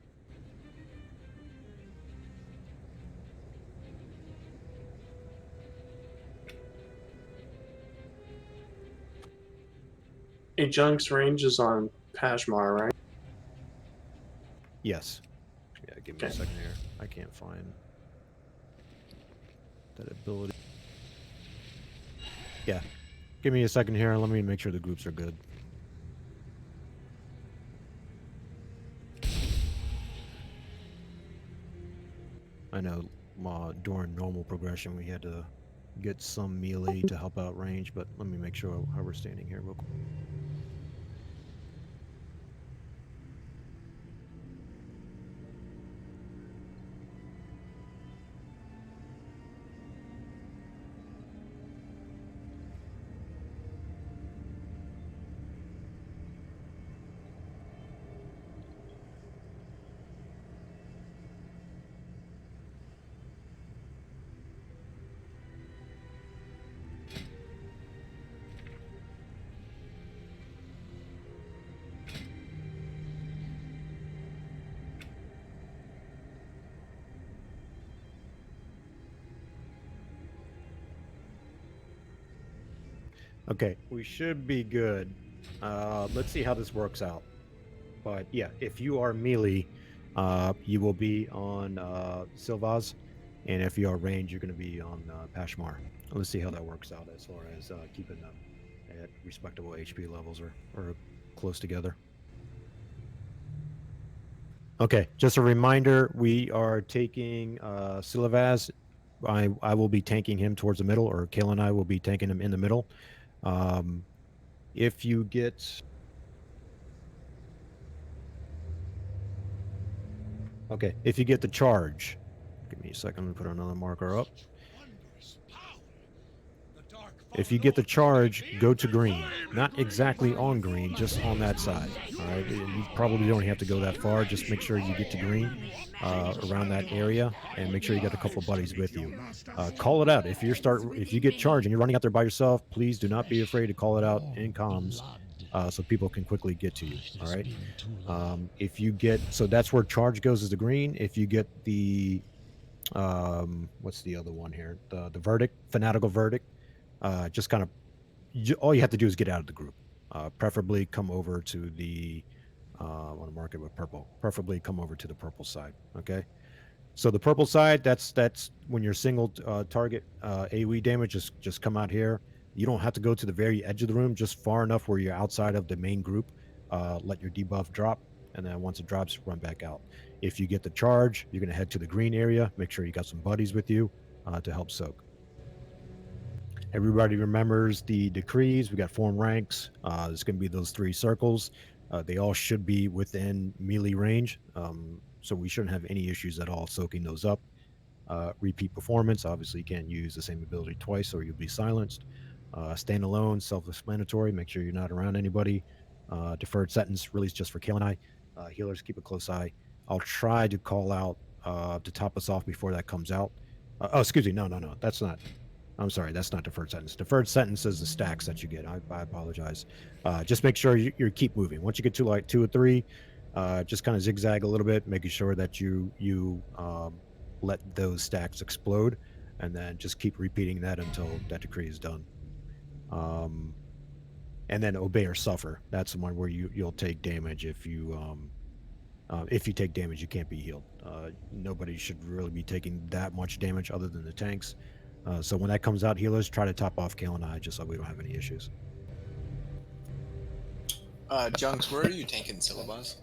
A Junk's range is on Pashmar, right? Yes. Yeah, give me a second here. I can't find that ability. Yeah. Give me a second here and let me make sure the groups are good. I know during normal progression we had to get some melee to help out range, but let me make sure how we're standing here real quick. Okay, we should be good. Let's see how this works out. But yeah, if you are melee you will be on Silvaz, and if you are ranged, you're going to be on Pashmar. Let's see how that works out as far as keeping them at respectable HP levels or close together. Okay, just a reminder, we are taking Silvaz. I will be tanking him towards the middle, or Kayla and I will be tanking him in the middle. If you get... Okay, if you get the charge, give me a second, let me put another marker up. If you get the charge, go to green. Not exactly on green, just on that side. All right, you probably don't have to go that far. Just make sure you get to green around that area, and make sure you got a couple of buddies with you. Call it out if you get charged and you're running out there by yourself. Please do not be afraid to call it out in comms, so people can quickly get to you. All right. If you get, so that's where charge goes, is the green. If you get the what's the other one here? The verdict, fanatical verdict. Just kind of, all you have to do is get out of the group. Preferably come over to the, I want to mark it with purple. Preferably come over to the purple side. Okay. So the purple side, that's when you're single target AoE damage. Just come out here. You don't have to go to the very edge of the room. Just far enough where you're outside of the main group. Let your debuff drop, and then once it drops, run back out. If you get the charge, you're gonna head to the green area. Make sure you got some buddies with you to help soak. Everybody remembers the decrees. We got form ranks. There's going to be those 3 circles. They all should be within melee range, so we shouldn't have any issues at all soaking those up. Repeat performance. Obviously, you can't use the same ability twice or you'll be silenced. Stand alone, self-explanatory. Make sure you're not around anybody. Deferred sentence, release just for Kale and I. Healers, keep a close eye. I'll try to call out to top us off before that comes out. Oh, excuse me. No. That's not. I'm sorry, that's not deferred sentence. Deferred sentence is the stacks that you get. I apologize. Just make sure you keep moving. Once you get to like 2 or 3, just kind of zigzag a little bit, making sure that you let those stacks explode, and then just keep repeating that until that decree is done. And then obey or suffer. That's the one where you'll take damage if you take damage, you can't be healed. Nobody should really be taking that much damage other than the tanks. So when that comes out, healers, try to top off Kale and I, just so we don't have any issues. Junks, where are you tanking Silvaz?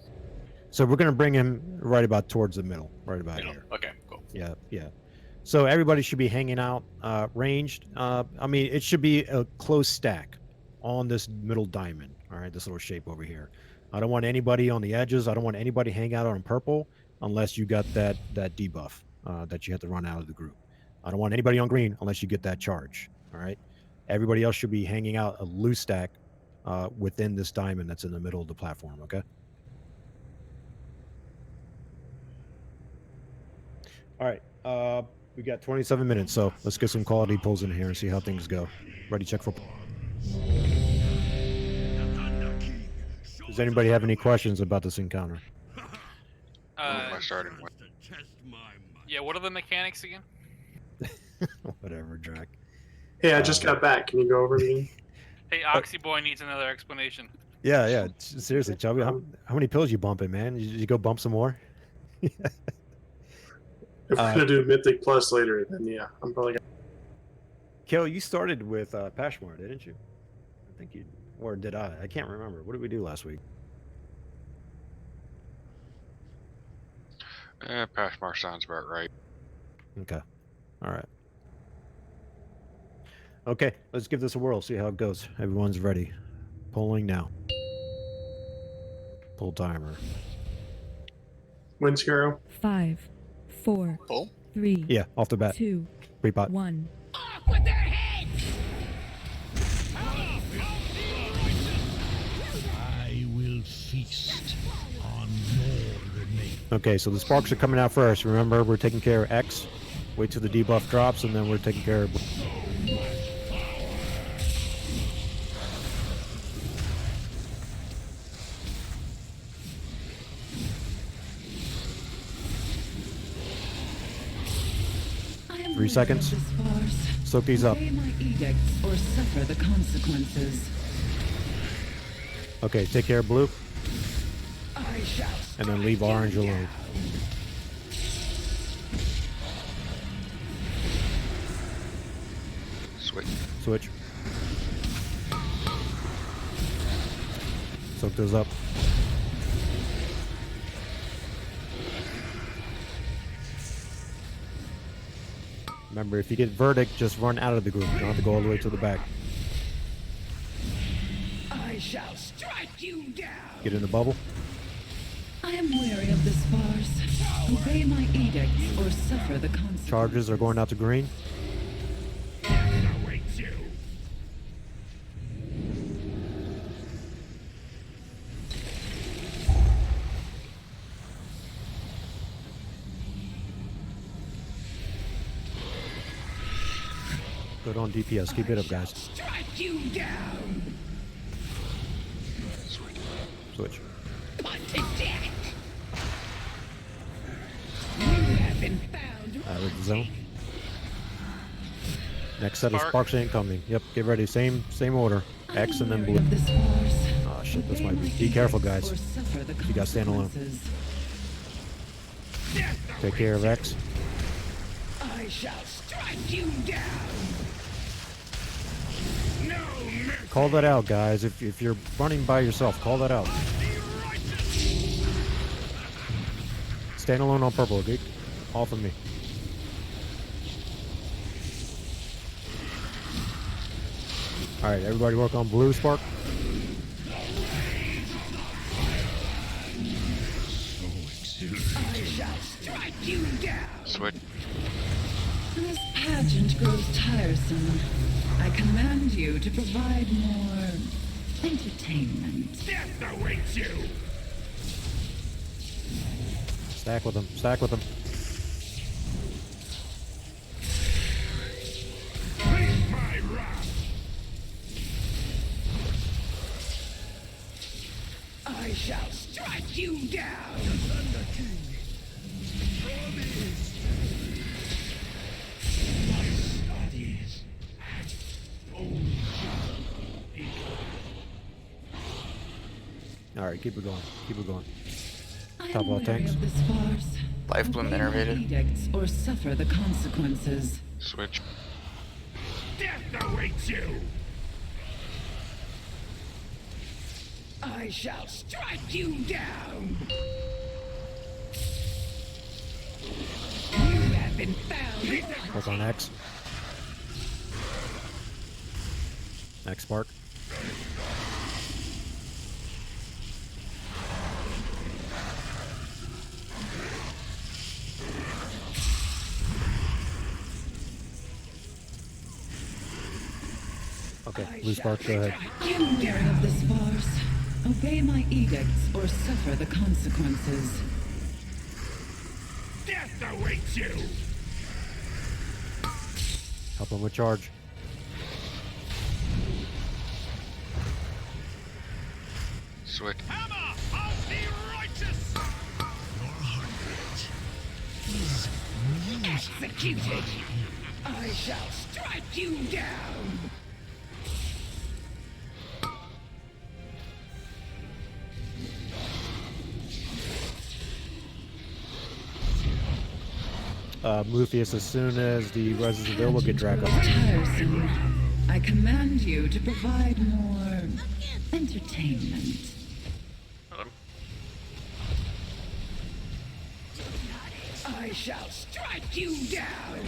So we're going to bring him right about towards the middle, right about here. Okay, cool. Yeah. So everybody should be hanging out ranged. I mean, it should be a close stack on this middle diamond, all right, this little shape over here. I don't want anybody on the edges. I don't want anybody hanging out on purple unless you got that debuff that you have to run out of the group. I don't want anybody on green unless you get that charge. All right. Everybody else should be hanging out a loose stack within this diamond that's in the middle of the platform. Okay. All right. We got 27 minutes, so let's get some quality pulls in here and see how things go. Ready, check for. Does anybody have any questions about this encounter? Yeah. What are the mechanics again? Whatever, Drac. Hey, I just got back. Can you go over me? Hey, Oxyboy needs another explanation. Yeah. Seriously, Chubby, how many pills you bumping, man? You go bump some more? If we're gonna do Mythic Plus later, then yeah, I'm probably gonna. Kel, you started with Pashmar, didn't you? I think you, or did I? I can't remember. What did we do last week? Pashmar sounds about right. Okay. All right. Okay, let's give this a whirl, see how it goes. Everyone's ready. Polling now. Pull timer. Win, Scarrow. 5, 4, 3. Yeah, off the bat. 2, Pre-pot. 1. Off with their heads! I will feast on your remains. Okay, so the sparks are coming out first. Remember, we're taking care of X. Wait till the debuff drops, and then we're taking care of... I am 3 seconds. this farce. Soak these up. Obey my edicts or suffer the consequences. Okay, take care of blue. I and then leave orange alone. Switch. Switch. Soak those up. Remember, if you get verdict, just run out of the group. You don't have to go all the way to the back. I shall strike you down. Get in the bubble. I am wary of this farce. Obey my edicts or suffer the consequences. Charges are going out to green. Awaits you. Good on DPS. Keep it up, guys. Strike you down. Switch. Put to death. You have been found. Out of the zone. Next set of Spark. sparks incoming. Yep, get ready. Same order. X and then blue. Of this farce. Oh shit, this Obey might be. my Be careful, edicts guys. or suffer the You got standalone. consequences. Take care of X. I shall strike you down. No mercy. Call that out, guys. If you're running by yourself, call that out. Stand alone on purple, geek. Off of me. Alright, everybody work on blue spark. I shall strike you down. Switch. This pageant grows tiresome. I command you to provide more entertainment. Death awaits you. Stack with them. Stack with them. Face my wrath. I shall strike you down. Thunder King. Promise. My studies at Alright, keep it going. Keep it going. I Top am all wary tanks. of this farce. Life bloom Obey my innervated. edicts or suffer the consequences. Switch. Death awaits you. I shall strike you down. You have been found. Work on X. X spark. Okay, blue spark, go ahead. I am wary of this farce. Obey my edicts or suffer the consequences. Death awaits you. Help him with charge. Switch. Hammer of the righteous. Executed. I shall strike you down. Mufius, as soon as the res is available, get Draco. Tiresome. I command you to provide more entertainment. I shall strike you down.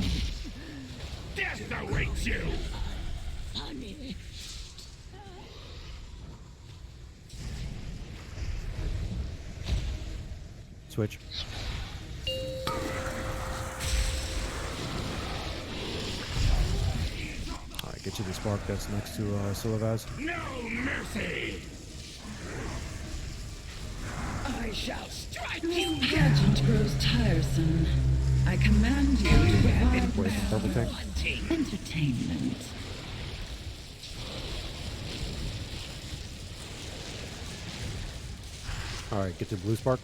Death awaits you. Switch. Alright, get you the spark that's next to Silivaz. No mercy. I shall strike This you down. pageant grows tiresome. I command you to provide Wait, purple tank. entertainment. Alright, get to blue spark.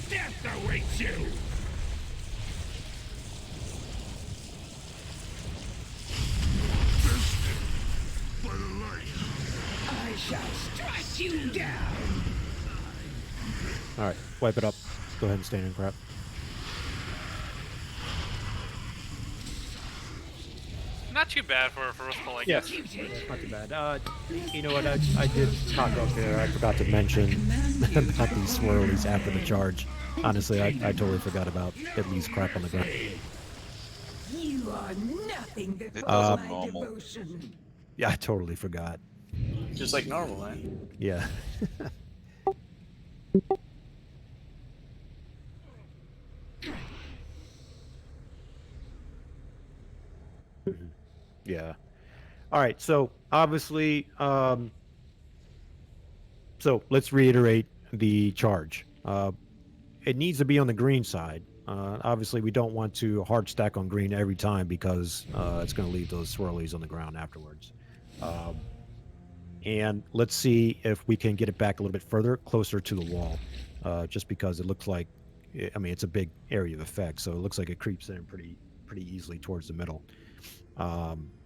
Death awaits you. I shall strike you down. All right, wipe it up. Go ahead and stand in crap. Not too bad for a first pull, I Yes, guess. not too bad. You know what? I did talk up there. I forgot to mention about these swirlies after the charge. Honestly, I totally forgot about at least crap on the ground. You are nothing It but does my normal. devotion. Yeah, I totally forgot. Just like normal, man. Yeah. Yeah. All right. So obviously, so let's reiterate the charge. It needs to be on the green side. Obviously, we don't want to hard stack on green every time because it's going to leave those swirlies on the ground afterwards. And let's see if we can get it back a little bit further, closer to the wall, just because it looks like, I mean, it's a big area of effect, so it looks like it creeps in pretty easily towards the middle.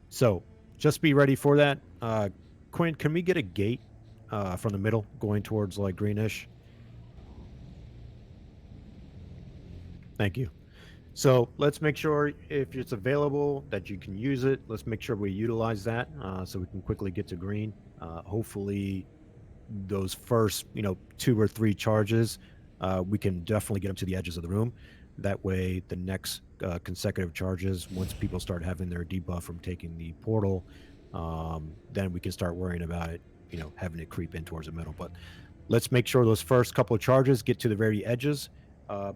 So just be ready for that. Quinn, can we get a gate from the middle going towards like greenish? Thank you. So let's make sure if it's available that you can use it. Let's make sure we utilize that so we can quickly get to green. Hopefully those first, 2 or 3 charges, we can definitely get them to the edges of the room. That way the next consecutive charges, once people start having their debuff from taking the portal, then we can start worrying about it, having it creep in towards the middle. But let's make sure those first couple of charges get to the very edges.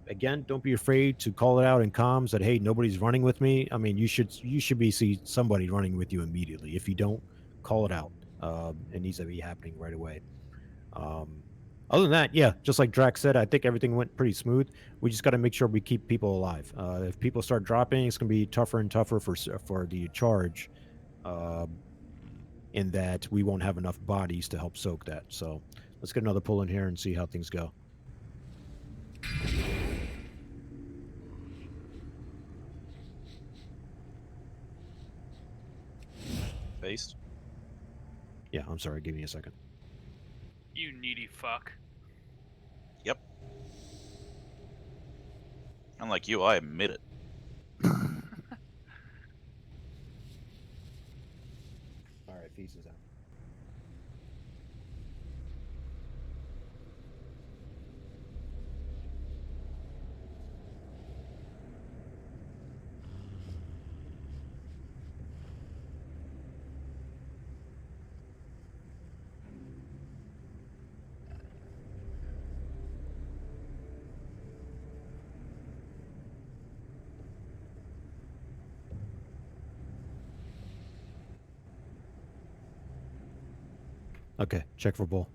Again, don't be afraid to call it out in comms that, hey, nobody's running with me. I mean, you should see somebody running with you immediately. If you don't, call it out. It needs to be happening right away. Other than that, yeah, just like Drax said, I think everything went pretty smooth. We just got to make sure we keep people alive. If people start dropping, it's going to be tougher and tougher for the charge, in that we won't have enough bodies to help soak that. So let's get another pull in here and see how things go. Beast. Yeah, I'm sorry. Give me a second. You needy fuck. Yep. Unlike you, I admit it. All right, Feast is out. Okay, check for bull.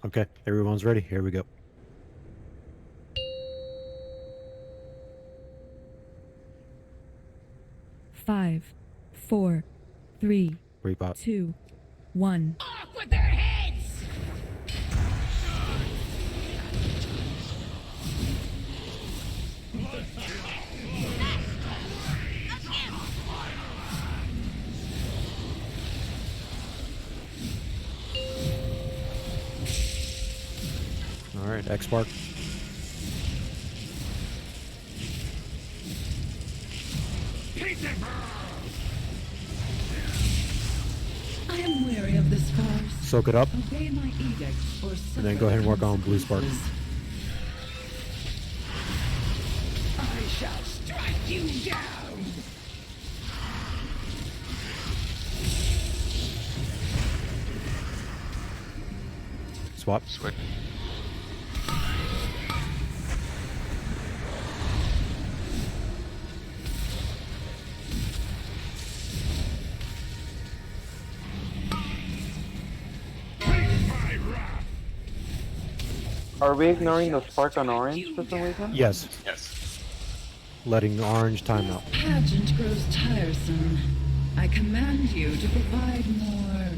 Okay, everyone's ready. Here we go. Five, 4, 3, Repot. 2, 1. Off with their heads! All right, X-Spark. I am weary of this farce. Soak it up, Obey my edict or and then go ahead and work on Blue Spark. I shall strike you down! Swap. Switch. Are we ignoring the spark on orange for some reason? Yes. Yes. letting orange time out. This pageant grows tiresome. I command you to provide more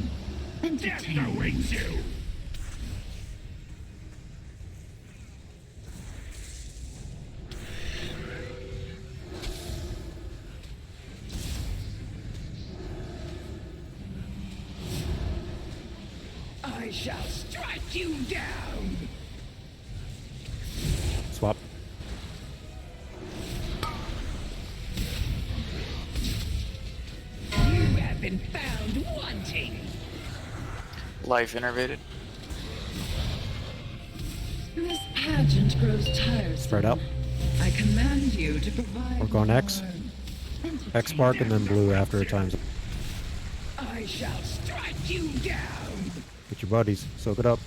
entertainment. I shall strike you down. Swap. You have been found wanting. Life innervated. This pageant grows tiresome. Spread out. I command you to provide Work on X. X spark and then blue after it times. I shall strike you down. Get your buddies. Soak it up.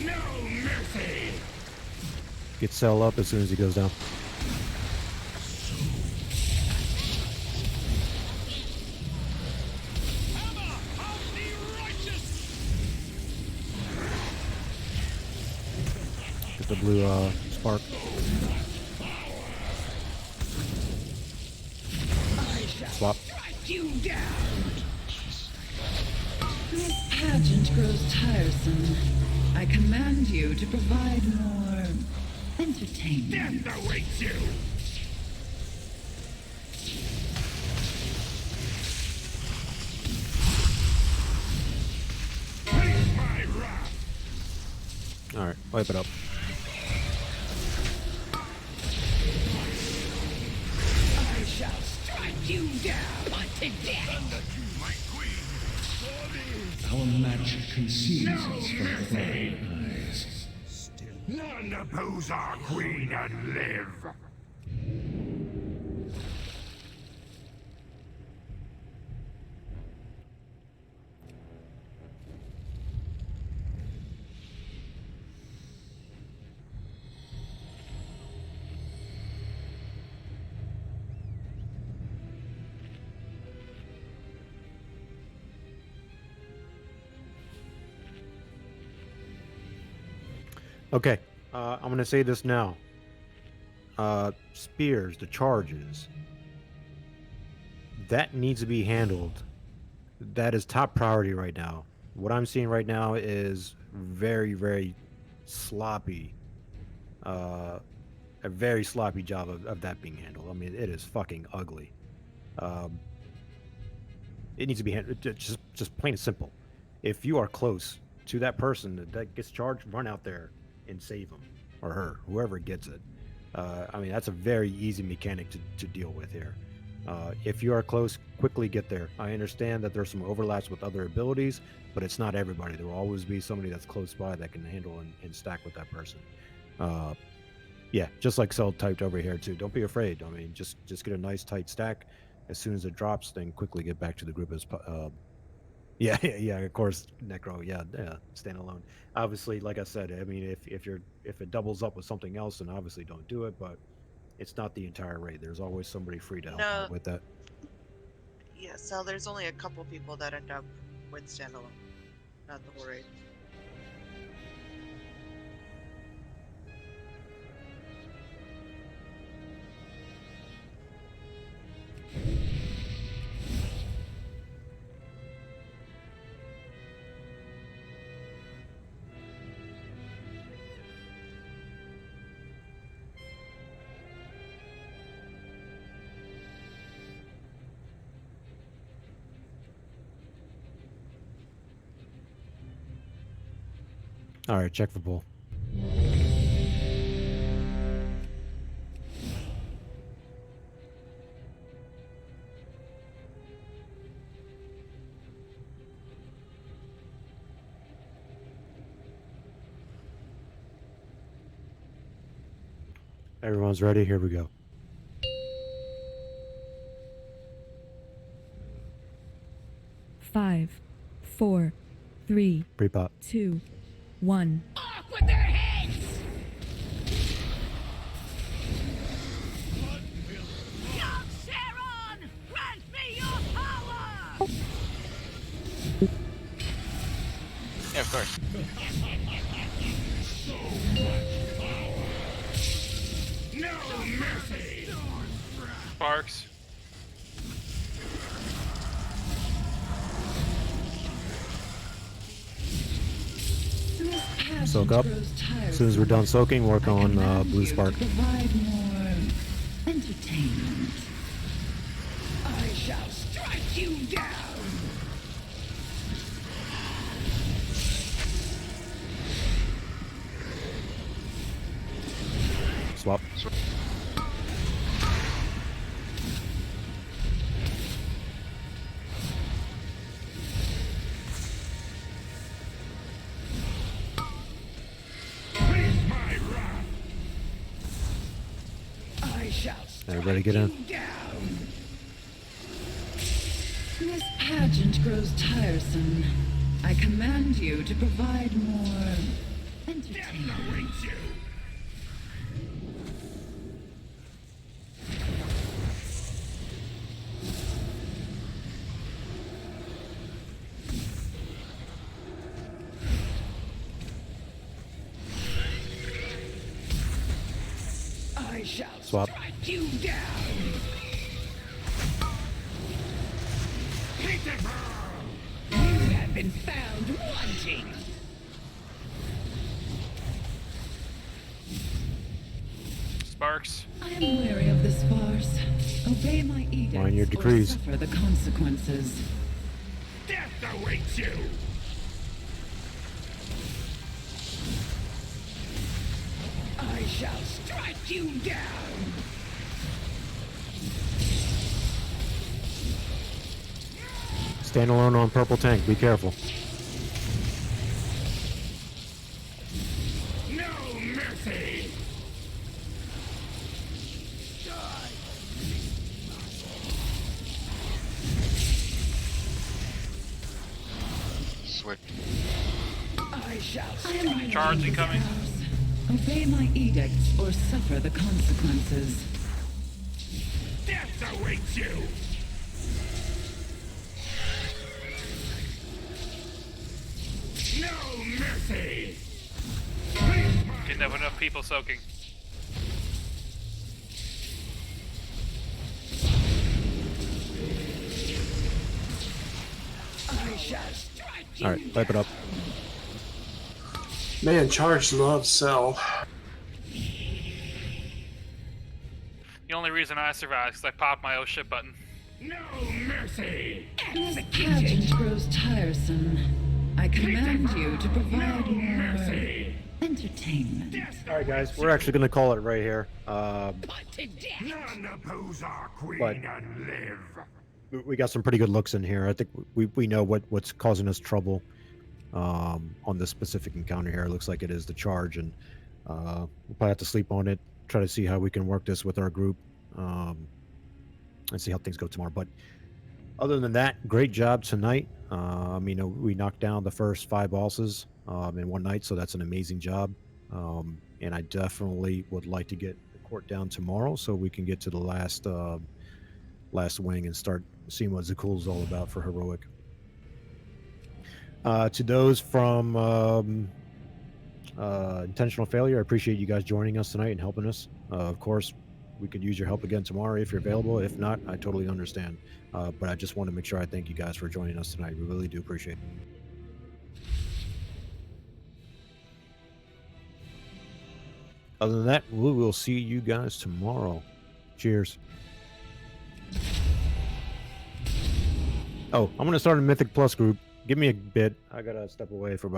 No mercy. Get Cell up as soon as he goes down. Get the blue spark. Swap. You down. This pageant grows tiresome. I command you to provide more entertainment. Death awaits you. Face my wrath. Alright, wipe it up. I shall strike you down to death. Our magic conceals us from prying eyes. None oppose our queen and live. Okay, I'm gonna say this now. Spears, the charges, that needs to be handled. That is top priority right now. What I'm seeing right now is very, very sloppy. A very sloppy job of that being handled. I mean, it is fucking ugly. It needs to be handled just plain and simple. If you are close to that person that gets charged, run out there and save him or her, whoever gets it. I mean, that's a very easy mechanic to deal with here. If you are close, quickly get there. I understand that there's some overlaps with other abilities, but it's not everybody. There will always be somebody that's close by that can handle and stack with that person. Yeah, just like Cell typed over here too. Don't be afraid. I mean, just get a nice tight stack. As soon as it drops, then quickly get back to the group as yeah, of course, Necro, yeah, stand alone. Obviously, like I said, I mean, if it doubles up with something else, then obviously don't do it, but it's not the entire raid. There's always somebody free to help out with that. Yeah, so there's only a couple people that end up with standalone, not the whole raid. All right, check for bull. Everyone's ready? Here we go. Five, 4, 3, Pre-pop. 2, 1. Off with their heads! Young Sharon! Grant me your power! Yeah, of course. No mercy! Sparks. Soak up. As soon as we're done soaking, work on blue spark. Provide more entertainment. I shall strike you down. Swap. I shall Everybody get in. down. This pageant grows tiresome. I command you to provide more entertainment. I shall Swap. strike you down. You have been found wanting. Sparks. I am weary of this farce. Obey my edicts Mind your decrees. or suffer the consequences. Death awaits you! I shall strike you down. Stand alone on purple tank. Be careful. No mercy! Switch. I shall I am weary Charge of this incoming. farce. Obey my edicts or suffer the consequences. Death awaits you! No mercy! Didn't have enough people soaking. I shall strike you All right, wipe it up. Man, Charge loves Cell. The only reason I survived is I popped my oh shit button. No mercy! This pageant grows tiresome. I command you to provide more entertainment. All right, guys, we're actually going to call it right here. None oppose our queen But- and live. We got some pretty good looks in here. I think we know what's causing us trouble on this specific encounter here. It looks like it is the charge, and we'll probably have to sleep on it, try to see how we can work this with our group, and see how things go tomorrow. But other than that, great job tonight. I mean, we knocked down the first 5 bosses in one night, so that's an amazing job. And I definitely would like to get the court down tomorrow so we can get to the last wing and start seeing what Zakul is all about for heroic. To those from Intentional Failure, I appreciate you guys joining us tonight and helping us. Of course, we could use your help again tomorrow if you're available. If not, I totally understand. But I just want to make sure I thank you guys for joining us tonight. We really do appreciate it. Other than that, we will see you guys tomorrow. Cheers. Oh, I'm going to start a Mythic Plus group. Give me a bit. I got to step away for about